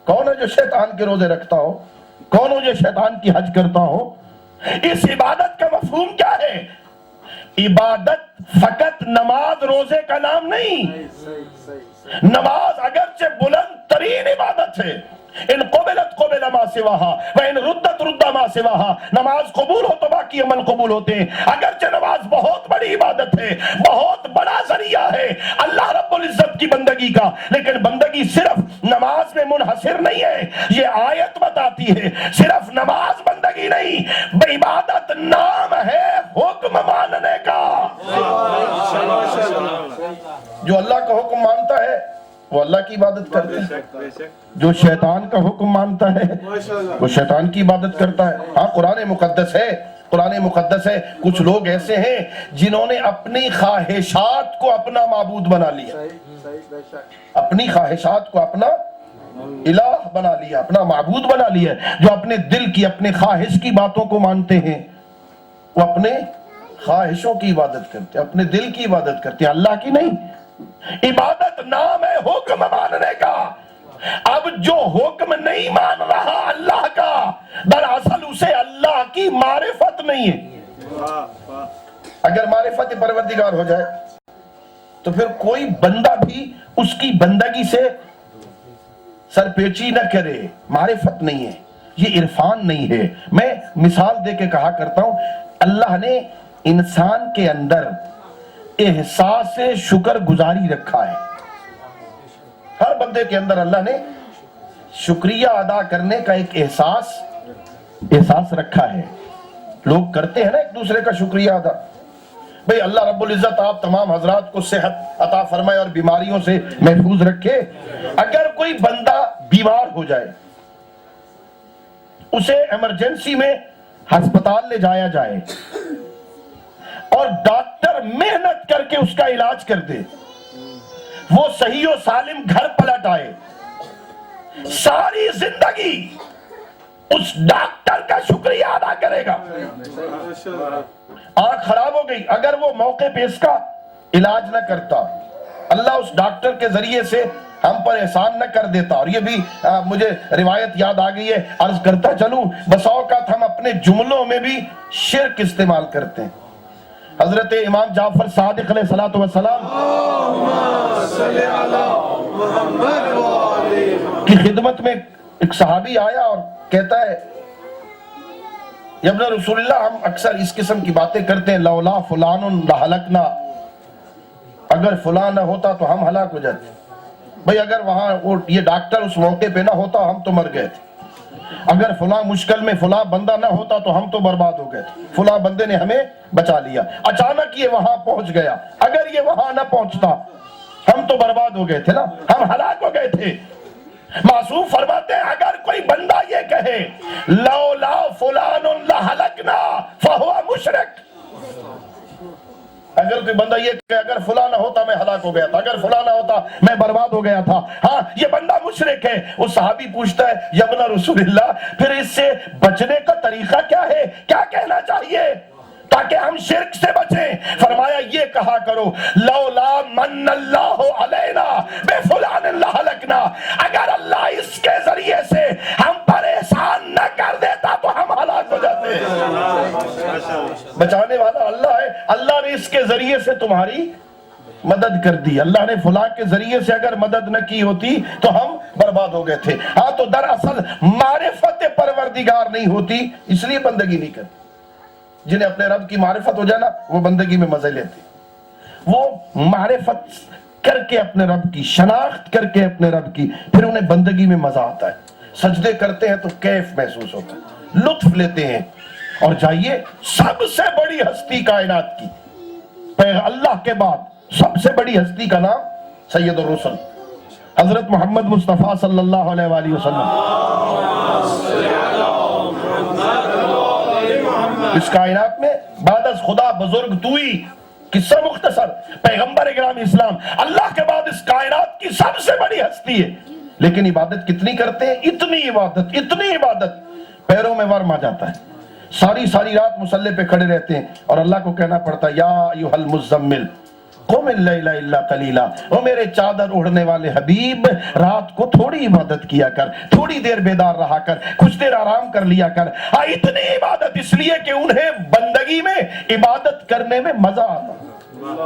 کون ہے جو شیطان کے روزے رکھتا ہو؟ کون ہے جو شیطان کی حج کرتا ہو؟ اس عبادت کا مفہوم کیا ہے؟ عبادت فقط نماز روزے کا نام نہیں۔ نماز اگرچہ بلند ترین عبادت ہے، ان قبلت قبل ما سواہا وان ردت رد ما سواہا، نماز قبول ہو تو باقی عمل قبول ہوتے ہیں۔ اگرچہ نماز بہت بڑی عبادت ہے، بہت بڑا ذریعہ ہے اللہ رب العزت کی بندگی کا، لیکن بندگی صرف نماز میں منحصر نہیں ہے۔ یہ آیت بتاتی ہے صرف نماز بندگی نہیں، عبادت نام ہے حکم ماننے کا۔ جو اللہ کا حکم مانتا ہے وہ اللہ کی عبادت کرتا ہے، جو شیطان کا حکم مانتا ہے وہ شیطان کی عبادت کرتا ہے۔ ہاں قرآن مقدس ہے، قرآن مقدس ہے۔ کچھ لوگ ایسے ہیں جنہوں نے اپنی خواہشات کو اپنا معبود بنا لیا، اپنی خواہشات کو اپنا الہ بنا لیا، اپنا معبود بنا لیا، جو اپنے دل کی، اپنے خواہش کی باتوں کو مانتے ہیں، وہ اپنے خواہشوں کی عبادت کرتے ہیں، اپنے دل کی عبادت کرتے ہیں، اللہ کی نہیں۔ عبادت نام ہے حکم ماننے کا۔ اب جو حکم نہیں مان رہا اللہ کا، دراصل اسے اللہ کی معرفت نہیں ہے۔ اگر معرفت پروردگار ہو جائے تو پھر کوئی بندہ بھی اس کی بندگی سے سرپیچی نہ کرے، معرفت نہیں ہے، یہ عرفان نہیں ہے۔ میں مثال دے کے کہا کرتا ہوں، اللہ نے انسان کے اندر احساس شکر گزاری رکھا ہے۔ ہر بندے کے اندر اللہ نے شکریہ ادا کرنے کا ایک احساس رکھا ہے۔ لوگ کرتے ہیں نا ایک دوسرے کا شکریہ ادا۔ بھئی اللہ رب العزت آپ تمام حضرات کو صحت عطا فرمائے اور بیماریوں سے محفوظ رکھے۔ اگر کوئی بندہ بیمار ہو جائے، اسے ایمرجنسی میں ہسپتال لے جایا جائے اور ڈاکٹر محنت کر کے اس کا علاج کر دے، وہ صحیح و سالم گھر پلٹ آئے، ساری زندگی اس ڈاکٹر کا شکریہ ادا کرے گا۔ آنکھ خراب ہو گئی، اگر وہ موقع پہ اس کا علاج نہ کرتا، اللہ اس ڈاکٹر کے ذریعے سے ہم پر احسان نہ کر دیتا۔ اور یہ بھی مجھے روایت یاد آ گئی ہے، عرض کرتا چلوں، بسا اوقات ہم اپنے جملوں میں بھی شرک استعمال کرتے ہیں۔ حضرت امام جعفر صادق علیہ السلام کی خدمت میں ایک صحابی آیا اور کہتا ہے، یا ابن رسول اللہ، ہم اکثر اس قسم کی باتیں کرتے ہیں، لولا فلان لہلکنا، اگر فلان نہ ہوتا تو ہم ہلاک ہو جاتے۔ بھئی اگر وہاں یہ ڈاکٹر اس موقع پہ نہ ہوتا ہم تو مر گئے تھے، اگر فلاں مشکل میں فلاں بندہ نہ ہوتا تو ہم تو برباد ہو گئے تھے، فلاں بندے نے ہمیں بچا لیا، اچانک یہ وہاں پہنچ گیا، اگر یہ وہاں نہ پہنچتا ہم تو برباد ہو گئے تھے نا، ہم ہلاک ہو گئے تھے۔ معصوم فرماتے ہیں اگر کوئی بندہ یہ کہے لولا فلان لہلکنا فہو مشرک، کوئی بندہ یہ کہ اگر فلاں نہ ہوتا میں ہلاک ہو گیا تھا، اگر فلاں نہ ہوتا میں برباد ہو گیا تھا. ہاں یہ بندہ مشرک ہے. وہ صحابی پوچھتا ہے یا ابن رسول اللہ پھر اس سے بچنے کا طریقہ کیا ہے، کیا کہنا چاہیے تاکہ ہم شرک سے بچیں؟ فرمایا یہ کہا کرو لولا من اللہ علینا بفلان لہلکنا، اگر اللہ اس کے ذریعے سے ہم پر احسان نہ کر دیتا تو ہم ہلاک ہو جاتے. بچانے والا اللہ ہے. اللہ نے اس کے ذریعے سے تمہاری مدد کر دی. اللہ نے فلاں کے ذریعے سے اگر مدد نہ کی ہوتی تو ہم برباد ہو گئے تھے. ہاں تو دراصل معرفت پروردگار نہیں ہوتی اس لیے بندگی نہیں کرتی. جنہیں اپنے رب کی معرفت ہو جائے نا وہ بندگی میں مزے لیتے. وہ معرفت کر کے اپنے رب کی شناخت کر کے اپنے رب کی پھر انہیں بندگی میں مزہ آتا ہے. سجدے کرتے ہیں تو کیف محسوس ہوتا ہے، لطف لیتے ہیں. اور جائیے سب سے بڑی ہستی کائنات کی اللہ کے بعد سب سے بڑی ہستی کا نام سید الرسل حضرت محمد مصطفیٰ صلی اللہ علیہ وآلہ وسلم. اس کائنات میں بعد از خدا بزرگ توئی. قصہ مختصر، پیغمبر اکرام اسلام اللہ کے بعد اس کائنات کی سب سے بڑی ہستی ہے. لیکن عبادت کتنی کرتے ہیں؟ اتنی عبادت پیروں میں ورم آ جاتا ہے. ساری رات مصلی پہ کھڑے رہتے ہیں اور اللہ کو کہنا پڑتا ہے یا ایھا المزمل قم اللیل الا قلیلا. او میرے چادر اڑنے والے حبیب رات کو تھوڑی عبادت کیا کر، تھوڑی دیر بیدار رہا کر، کچھ دیر آرام کر لیا کر. اتنی عبادت اس لیے کہ انہیں بندگی میں عبادت کرنے میں مزہ آتا،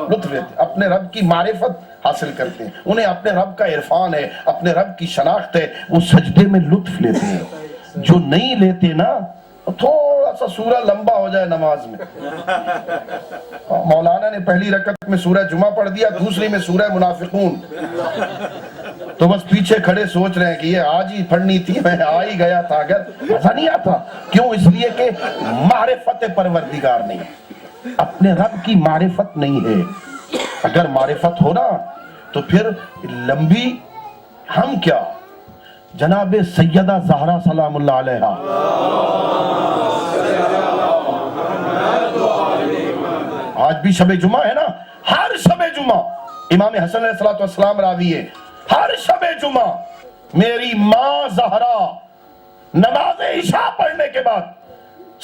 لطف لیتے، اپنے رب کی معرفت حاصل کرتے ہیں. انہیں اپنے رب کا عرفان ہے، اپنے رب کی شناخت ہے. وہ سجدے میں لطف لیتے ہیں. جو نہیں لیتے نا تھوڑا سا سورہ لمبا ہو جائے نماز میں. مولانا نے پہلی رکعت میں سورہ جمعہ پڑھ دیا، دوسری میں سورہ منافقون، تو بس پیچھے کھڑے سوچ رہے ہیں کہ یہ آج ہی پڑھنی تھی، میں آ ہی گیا تھا. اگر ایسا نہیں آتا کیوں؟ اس لیے کہ معرفت پروردگار نہیں، اپنے رب کی معرفت نہیں ہے. اگر معرفت ہو نا تو پھر لمبی ہم کیا جناب سیدہ زہرا سلام اللہ علیہا آج بھی شب جمعہ ہے نا. ہر شب جمعہ امام حسن علیہ السلام راوی ہے، ہر شب جمعہ میری ماں زہرا نماز عشاء پڑھنے کے بعد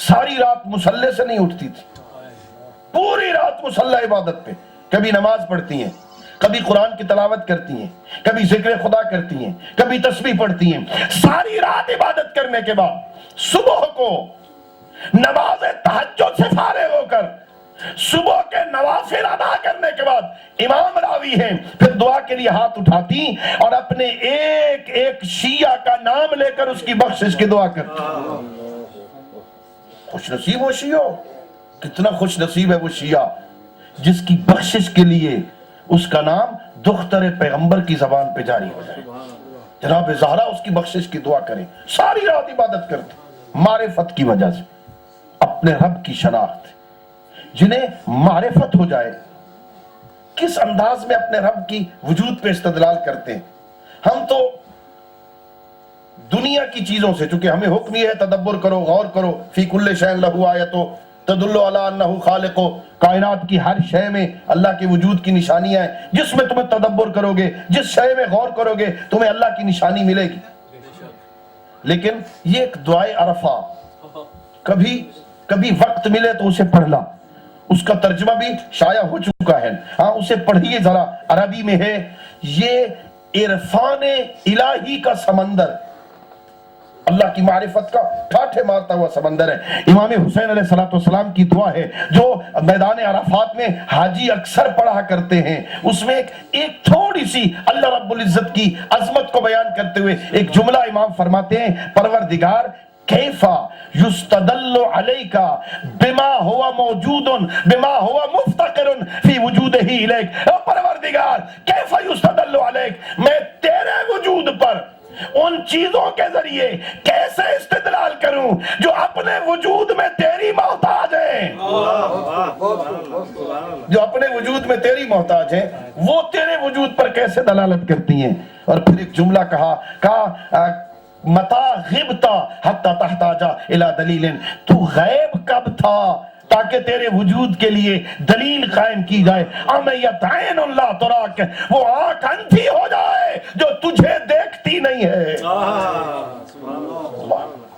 ساری رات مصلی سے نہیں اٹھتی تھی. پوری رات مصلی عبادت پہ کبھی نماز پڑھتی ہیں، کبھی قرآن کی تلاوت کرتی ہیں، کبھی ذکر خدا کرتی ہیں، کبھی تسبیح پڑھتی ہیں. ساری رات عبادت کرنے کے بعد صبح کو نماز تہجد سے فارغ ہو کر صبح کے نوافل ادا کرنے کے بعد امام راوی ہیں پھر دعا کے لیے ہاتھ اٹھاتی اور اپنے ایک ایک شیعہ کا نام لے کر اس کی بخشش کی دعا کرتی. خوش نصیب وہ شیعہ، کتنا خوش نصیب ہے وہ شیعہ جس کی بخشش کے لیے اس کا نام دختر پیغمبر کی زبان پہ جاری ہو جائے. جناب زہرا اس کی بخشش کی دعا کریں. ساری رات عبادت کرتے معرفت کی وجہ سے، اپنے رب کی شناخت. جنہیں معرفت ہو جائے کس انداز میں اپنے رب کی وجود پہ استدلال کرتے ہیں. ہم تو دنیا کی چیزوں سے، چونکہ ہمیں حکم یہ ہے تدبر کرو، غور کرو، فی کل شیء لہ آیۃ تدل علی انہ خالق، کائنات کی ہر شے میں اللہ کے وجود کی نشانیاں ہیں. جس میں تمہیں تدبر کرو گے، جس شے میں غور کرو گے تمہیں اللہ کی نشانی ملے گی. لیکن یہ ایک دعائے عرفہ، کبھی وقت ملے تو اسے پڑھنا. اس کا ترجمہ بھی شائع ہو چکا ہے، ہاں اسے پڑھیے ذرا، عربی میں ہے. یہ عرفان الہی کا سمندر، اللہ کی معرفت کا ٹھاٹھے مارتا ہوا سمندر ہے. امام حسین علیہ السلام کی دعا ہے جو میدان عرفات میں حاجی اکثر پڑھا کرتے ہیں. اس میں ایک تھوڑی سی اللہ رب العزت کی عظمت کو بیان کرتے ہوئے ایک جملہ امام فرماتے ہیں، پروردگار کیفا یستدل علیکا بما ہوا موجود بما ہوا مفتقر فی وجودہ الیک. پروردگار کیفا یستدل علیک، میں تیرے وجود پر ان چیزوں کے ذریعے کیسے استدلال کروں جو اپنے وجود میں تیری محتاج ہیں. جو اپنے وجود میں تیری محتاج ہیں وہ تیرے وجود پر کیسے دلالت کرتی ہیں. اور پھر ایک جملہ کہا متا غبتا حتی تحتاجا الی دلیل، تو غیب کب تھا تاکہ تیرے وجود کے لیے دلیل قائم کی جائے. امیت عین لا تراک، وہ آنکھ اندھی ہو جائے جو تجھے دیکھتی نہیں ہے.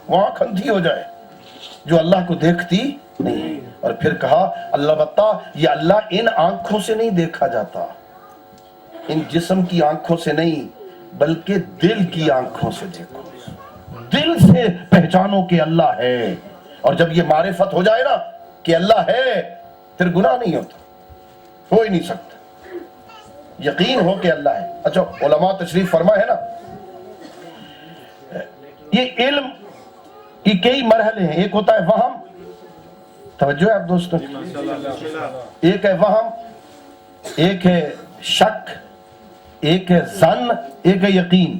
وہ آنکھ اندھی ہو جائے جو اللہ کو دیکھتی نہیں. اور پھر کہا اللہ بتا یہ اللہ ان آنکھوں سے نہیں دیکھا جاتا، ان جسم کی آنکھوں سے نہیں بلکہ دل کی آنکھوں سے دیکھو، دل سے پہچانو کہ اللہ ہے. اور جب یہ معرفت ہو جائے نا کہ اللہ ہے پھر گناہ نہیں ہوتا، ہو ہی نہیں سکتا. یقین ہو کہ اللہ ہے. اچھا علماء تشریف فرما ہے نا، یہ علم کی کئی مرحلے ہیں. ایک ہوتا ہے وہم، توجہ ہے آپ دوستوں، ایک ہے وہم، ایک ہے شک، ایک ہے ظن، ایک ہے یقین.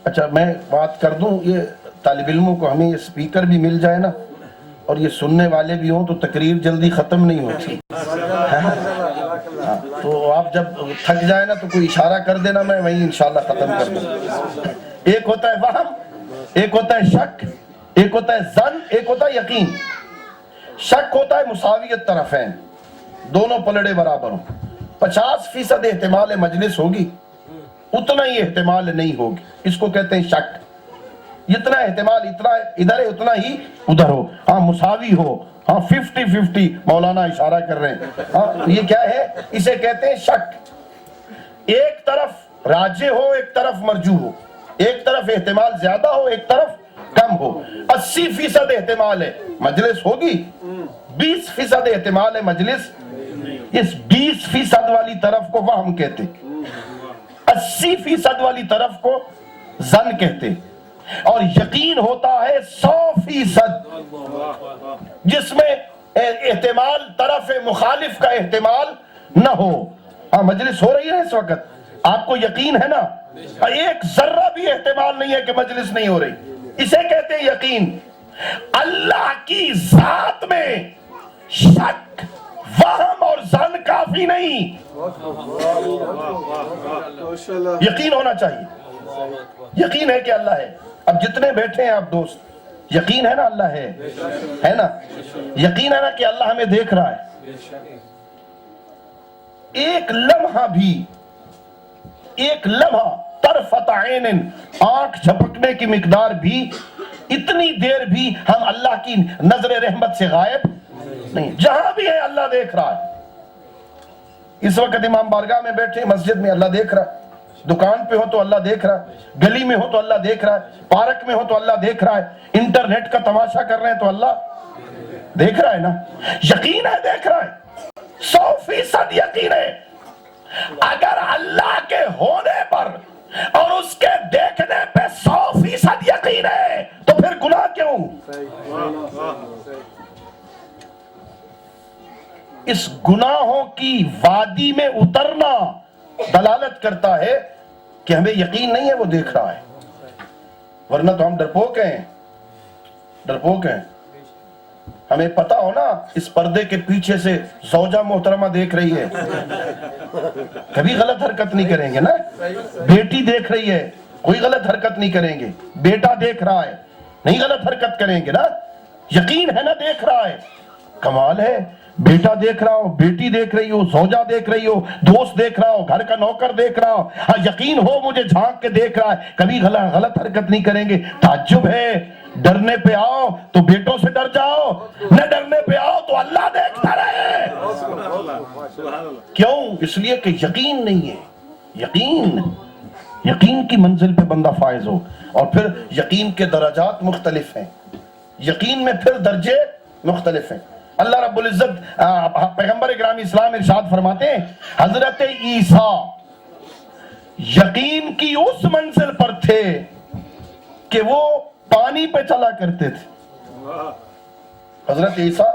اچھا میں بات کر دوں، یہ طالب علموں کو ہمیں یہ سپیکر بھی مل جائے نا اور یہ سننے والے بھی ہوں تو تقریر جلدی ختم نہیں ہوتی. تو آپ جب تھک جائے نا تو کوئی اشارہ کر دینا، میں وہیں انشاءاللہ ختم کر دوں. ایک ہوتا ہے وہم، ایک ہوتا ہے شک، ایک ہوتا ہے ظن، ایک ہوتا ہے یقین. شک ہوتا ہے مساویت طرفین، دونوں پلڑے برابر ہوں. 50% احتمال مجلس ہوگی، اتنا ہی احتمال نہیں ہوگی، اس کو کہتے ہیں شک. اتنا احتمال اتنا ادھر ہے اتنا ہی ادھر ہو. ہاں مساوی ہو، ہاں 50-50 مولانا اشارہ کر رہے ہیں. ہاں یہ کیا ہے؟ اسے کہتے ہیں شک. ایک طرف راجح ہو، ایک طرف مرجوح ہو، ایک طرف احتمال زیادہ ہو، ایک طرف کم ہو. 80% احتمال ہے مجلس ہوگی، 20% احتمال ہے مجلس. اس 20% والی طرف کو وہم کہتے، 80% والی طرف کو ظن کہتے. اور یقین ہوتا ہے 100%، جس میں احتمال طرف مخالف کا احتمال نہ ہو. ہاں مجلس ہو رہی ہے اس وقت، آپ کو یقین ہے نا، ایک ذرہ بھی احتمال نہیں ہے کہ مجلس نہیں ہو رہی، اسے کہتے ہیں یقین. اللہ کی ذات میں شک، وہم اور ظن کافی نہیں، یقین ہونا چاہیے. یقین ہے کہ اللہ ہے. اب جتنے بیٹھے ہیں آپ دوست، یقین ہے نا اللہ ہے نا، یقین ہے نا کہ اللہ ہمیں دیکھ رہا ہے. ایک لمحہ بھی، ایک لمحہ طرفت عین، آنکھ جھپکنے کی مقدار بھی، اتنی دیر بھی ہم اللہ کی نظر رحمت سے غائب نہیں. جہاں بھی ہے اللہ دیکھ رہا ہے. اس وقت امام بارگاہ میں بیٹھے، مسجد میں اللہ دیکھ رہا ہے، دکان پہ ہو تو اللہ دیکھ رہا ہے، گلی میں ہو تو اللہ دیکھ رہا ہے، پارک میں ہو تو اللہ دیکھ رہا ہے، انٹرنیٹ کا تماشا کر رہے ہیں تو اللہ دیکھ رہا ہے نا. یقین ہے دیکھ رہا ہے، 100% یقین ہے. اگر اللہ کے ہونے پر اور اس کے دیکھنے پہ 100% یقین ہے تو پھر گناہ کیوں؟ اس گناہوں کی وادی میں اترنا دلالت کرتا ہے کہ ہمیں یقین نہیں ہے وہ دیکھ رہا ہے. ورنہ تو ہم ڈرپوک ہیں، ڈرپوک ہیں. ہمیں پتا ہو نا اس پردے کے پیچھے سے زوجہ محترمہ دیکھ رہی ہے، کبھی غلط حرکت نہیں کریں گے نا. بیٹی دیکھ رہی ہے، کوئی غلط حرکت نہیں کریں گے. بیٹا دیکھ رہا ہے، نہیں غلط حرکت کریں گے نا. یقین ہے نا دیکھ رہا ہے. کمال ہے، بیٹا دیکھ رہا ہو، بیٹی دیکھ رہی ہو، زوجہ دیکھ رہی ہو، دوست دیکھ رہا ہو، گھر کا نوکر دیکھ رہا ہو. ہاں یقین ہو مجھے جھانک کے دیکھ رہا ہے، کبھی غلط حرکت نہیں کریں گے. تعجب ہے، ڈرنے پہ آؤ تو بیٹوں سے ڈر جاؤ، نہ ڈرنے پہ آؤ تو اللہ دیکھتا رہے. کیوں؟ اس لیے کہ یقین نہیں ہے. یقین کی منزل پہ بندہ فائز ہو. اور پھر یقین کے درجات مختلف ہیں، یقین میں پھر درجے مختلف ہیں. اللہ رب العزت پیغمبر اکرام اسلام ارشاد فرماتے ہیں، حضرت عیسیٰ یقین کی اس منزل پر تھے کہ وہ پانی پہ چلا کرتے تھے. حضرت عیسیٰ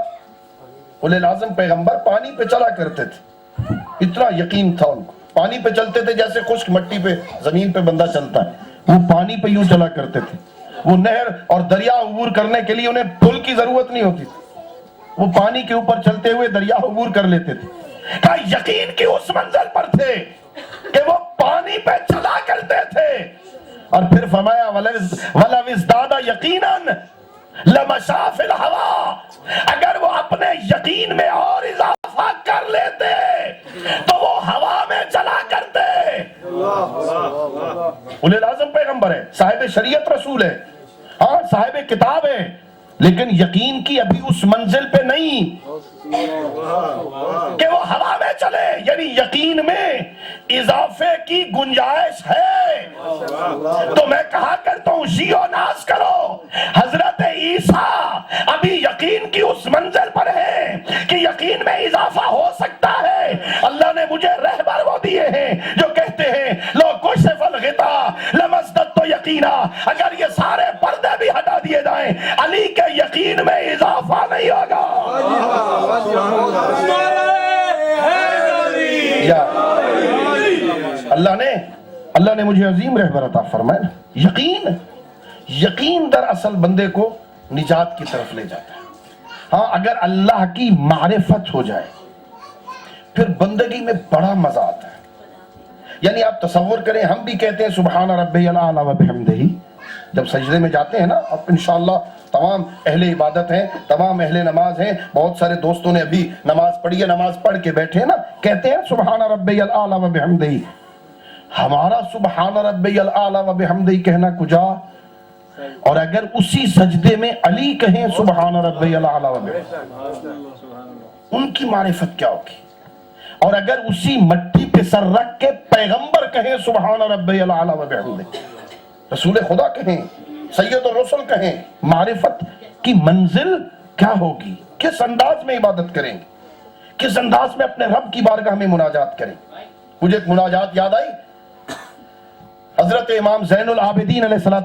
اولے العزم پیغمبر پانی پہ چلا کرتے تھے، اتنا یقین تھا ان کو. پانی پہ چلتے تھے جیسے خشک مٹی پہ زمین پہ بندہ چلتا ہے، وہ پانی پہ یوں چلا کرتے تھے. وہ نہر اور دریا عبور کرنے کے لیے انہیں پل کی ضرورت نہیں ہوتی تھی، وہ پانی کے اوپر چلتے ہوئے دریا عبور کر لیتے تھے. کہا یقین کی اس منزل پر تھے کہ وہ پانی پہ چلا کرتے تھے. اور پھر فرمایا وَلَوِ ازْدَادَ يَقِينًا لمشا فی الہوا، اگر وہ اپنے یقین میں اور اضافہ کر لیتے تو وہ ہوا میں چلا کرتے۔ اولی العزم پیغمبر ہے، صاحب شریعت رسول ہے، ہاں صاحب کتاب ہے، لیکن یقین کی ابھی اس منزل پہ نہیں کہ وہ ہوا میں چلے، یعنی یقین میں اضافے کی گنجائش ہے۔ تو میں کہا کرتا ہوں شیعو ناز کرو، حضرت عیسیٰ ابھی یقین کی اس منزل پر ہے کہ یقین میں اضافہ ہو سکتا ہے۔ اللہ نے مجھے رہبر وہ دیے ہیں جو کہتے ہیں لو کشف الغطاء لمزددت یقینا، اگر یہ سارے پردے بھی ہٹا دیے جائیں علی کے یقین میں اضافہ نہیں ہوگا۔ یا اللہ نے مجھے عظیم رہبر عطا فرمایا۔ یقین دراصل بندے کو نجات کی طرف لے جاتا ہے۔ ہاں اگر اللہ کی معرفت ہو جائے پھر بندگی میں بڑا مزہ آتا ہے۔ یعنی آپ تصور کریں، ہم بھی کہتے ہیں سبحان ربی الاعلی و بحمدہ جب سجدے میں جاتے ہیں نا، اب انشاءاللہ تمام اہل عبادت ہیں، تمام اہل نماز ہیں، بہت سارے دوستوں نے ابھی نماز پڑھی ہے، نماز پڑھ کے بیٹھے ہیں نا، کہتے ہیں سبحان ربی الاعلی و بحمدہ۔ ہمارا سبحان ربی الاعلی و بحمدہ کہنا کجا، اور اگر اسی سجدے میں علی کہیں سبحان ربی الاعلی و بحمدہ، ان کی معرفت کیا ہوگی؟ اور اگر اسی مٹی پہ سر رکھ کے پیغمبر کہیں سبحان ربی الاعلی و بحمدہ، رسول خدا کہیں، سید الرسل کہیں، معرفت کی منزل کیا ہوگی؟ کس انداز میں عبادت کریں گے، کس انداز میں اپنے رب کی بارگاہ میں مناجات کریں؟ مجھے ایک مناجات یاد آئی، حضرت امام زین العابدین علیہ السلام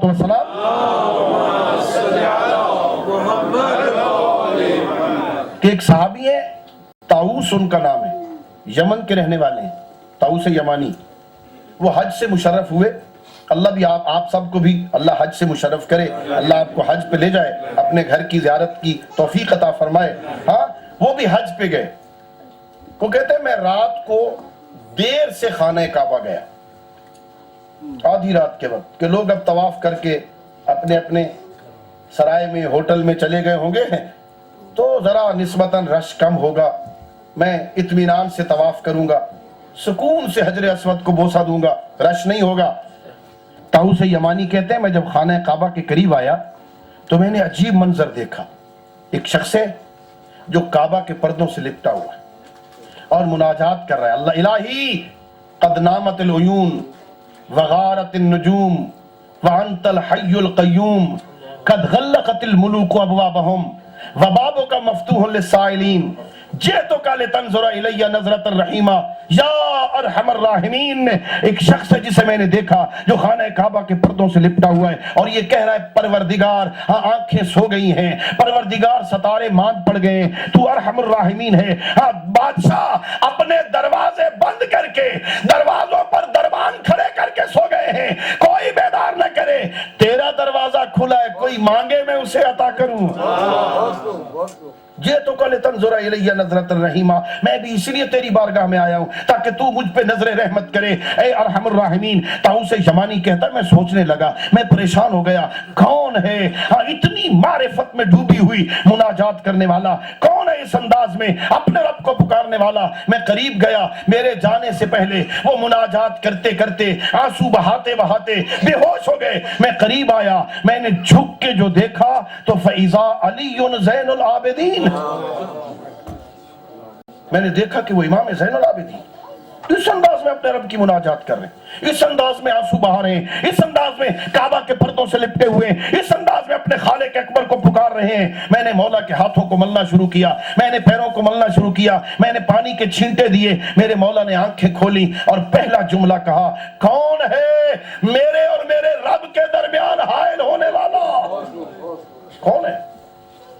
کہ ایک صحابی ہے طاؤس ان کا نام ہے، یمن کے رہنے والے ہیں، طاؤس یمانی، وہ حج سے مشرف ہوئے۔ اللہ بھی آپ سب کو بھی اللہ حج سے مشرف کرے، اللہ آپ کو حج پہ لے جائے، اپنے گھر کی زیارت کی توفیق عطا فرمائے۔ ہاں وہ بھی حج پہ گئے، وہ کہتے ہیں میں رات کو دیر سے خانہ کعبہ گیا، آدھی رات کے وقت، کہ لوگ اب طواف کر کے اپنے اپنے سرائے میں ہوٹل میں چلے گئے ہوں گے تو ذرا نسبتاً رش کم ہوگا، میں اطمینان سے طواف کروں گا، سکون سے حجر اسود کو بوسہ دوں گا، رش نہیں ہوگا۔ طاؤس یمانی کہتے ہیں میں جب خانہ کعبہ کے قریب آیا تو میں نے عجیب منظر دیکھا، ایک شخص ہے جو کعبہ کے پردوں سے لپٹا ہوا ہے اور مناجات کر رہا ہے، اللہ الہی قد نامت العیون وغارت النجوم وانت الحی القیوم قد غلقت الملوک ابوابہم وبابک مفتوح للسائلین جئتک لتنظر الی نظرۃ الرحیمہ یا ارحم الراحمین۔ ایک شخص ہے جسے میں نے دیکھا جو خانہ کعبہ کے پردوں سے لپٹا ہوا ہے اور یہ کہہ رہا ہے پروردگار، ہاں آنکھیں سو گئی ہیں، پروردگار ستارے مان پڑ گئے، تو ارحم الراحمین ہے۔ ہاں بادشاہ اپنے دروازے بند کر کے دروازوں پر دربان کھڑے کر کے سو گئے ہیں، کوئی بیدار نہ کرے، تیرا دروازہ کھلا ہے، کوئی مانگے میں اسے عطا کروں۔ جئتک لتنظر الی نظرۃ الرحیمہ، میں بھی اس لیے تیری بارگاہ میں آیا ہوں تاکہ تو مجھ پہ نظر رحمت کرے، اے ارحم الراحمین۔ طاؤس یمانی کہتا ہے میں سوچنے لگا، میں پریشان ہو گیا، کون ہے ہاں اتنی معرفت میں ڈوبی ہوئی مناجات کرنے والا، کون ہے اس انداز میں اپنے رب کو پکارنے والا؟ میں قریب گیا، میرے جانے سے پہلے وہ مناجات کرتے کرتے آنسو بہاتے بہاتے بے ہوش ہو گئے۔ میں قریب آیا، میں نے جھک کے جو دیکھا تو فَإِذَا عَلِيٌّ زین العابدین، میں نے دیکھا کہ وہ امام زین العابدین اس انداز میں اپنے رب کی مناجات کر رہے ہیں، اس انداز میں آنسو بہا رہے ہیں، اس انداز میں کعبہ کے پردوں سے لپٹے ہوئے ہیں، اس انداز میں اپنے خالق اکبر کو پکار رہے ہیں۔ میں نے مولا کے ہاتھوں کو ملنا شروع کیا، میں نے پیروں کو ملنا شروع کیا، میں نے پانی کے چھینٹے دیے، میرے مولا نے آنکھیں کھولی اور پہلا جملہ کہا، کون ہے میرے اور میرے رب کے درمیان حائل ہونے والا؟ کون ہے؟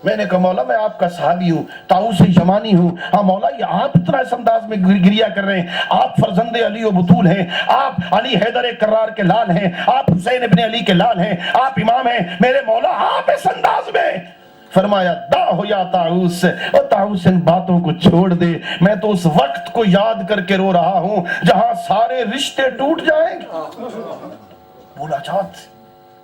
میں نے کہا مولا میں آپ کا صحابی ہوں، طاؤس یمانی ہوں۔ ہاں مولا یہ آپ اتنا اس انداز میں گریا کر رہے ہیں، آپ فرزند علی و بطول ہیں، آپ علی حیدر کرار کے لال ہیں، آپ حسین ابن علی کے لال ہیں، آپ امام ہیں، میرے مولا آپ اس انداز میں۔ فرمایا دعو یا طاؤس، او طاؤس ان باتوں کو چھوڑ دے، میں تو اس وقت کو یاد کر کے رو رہا ہوں جہاں سارے رشتے ٹوٹ جائیں گے۔ مناجات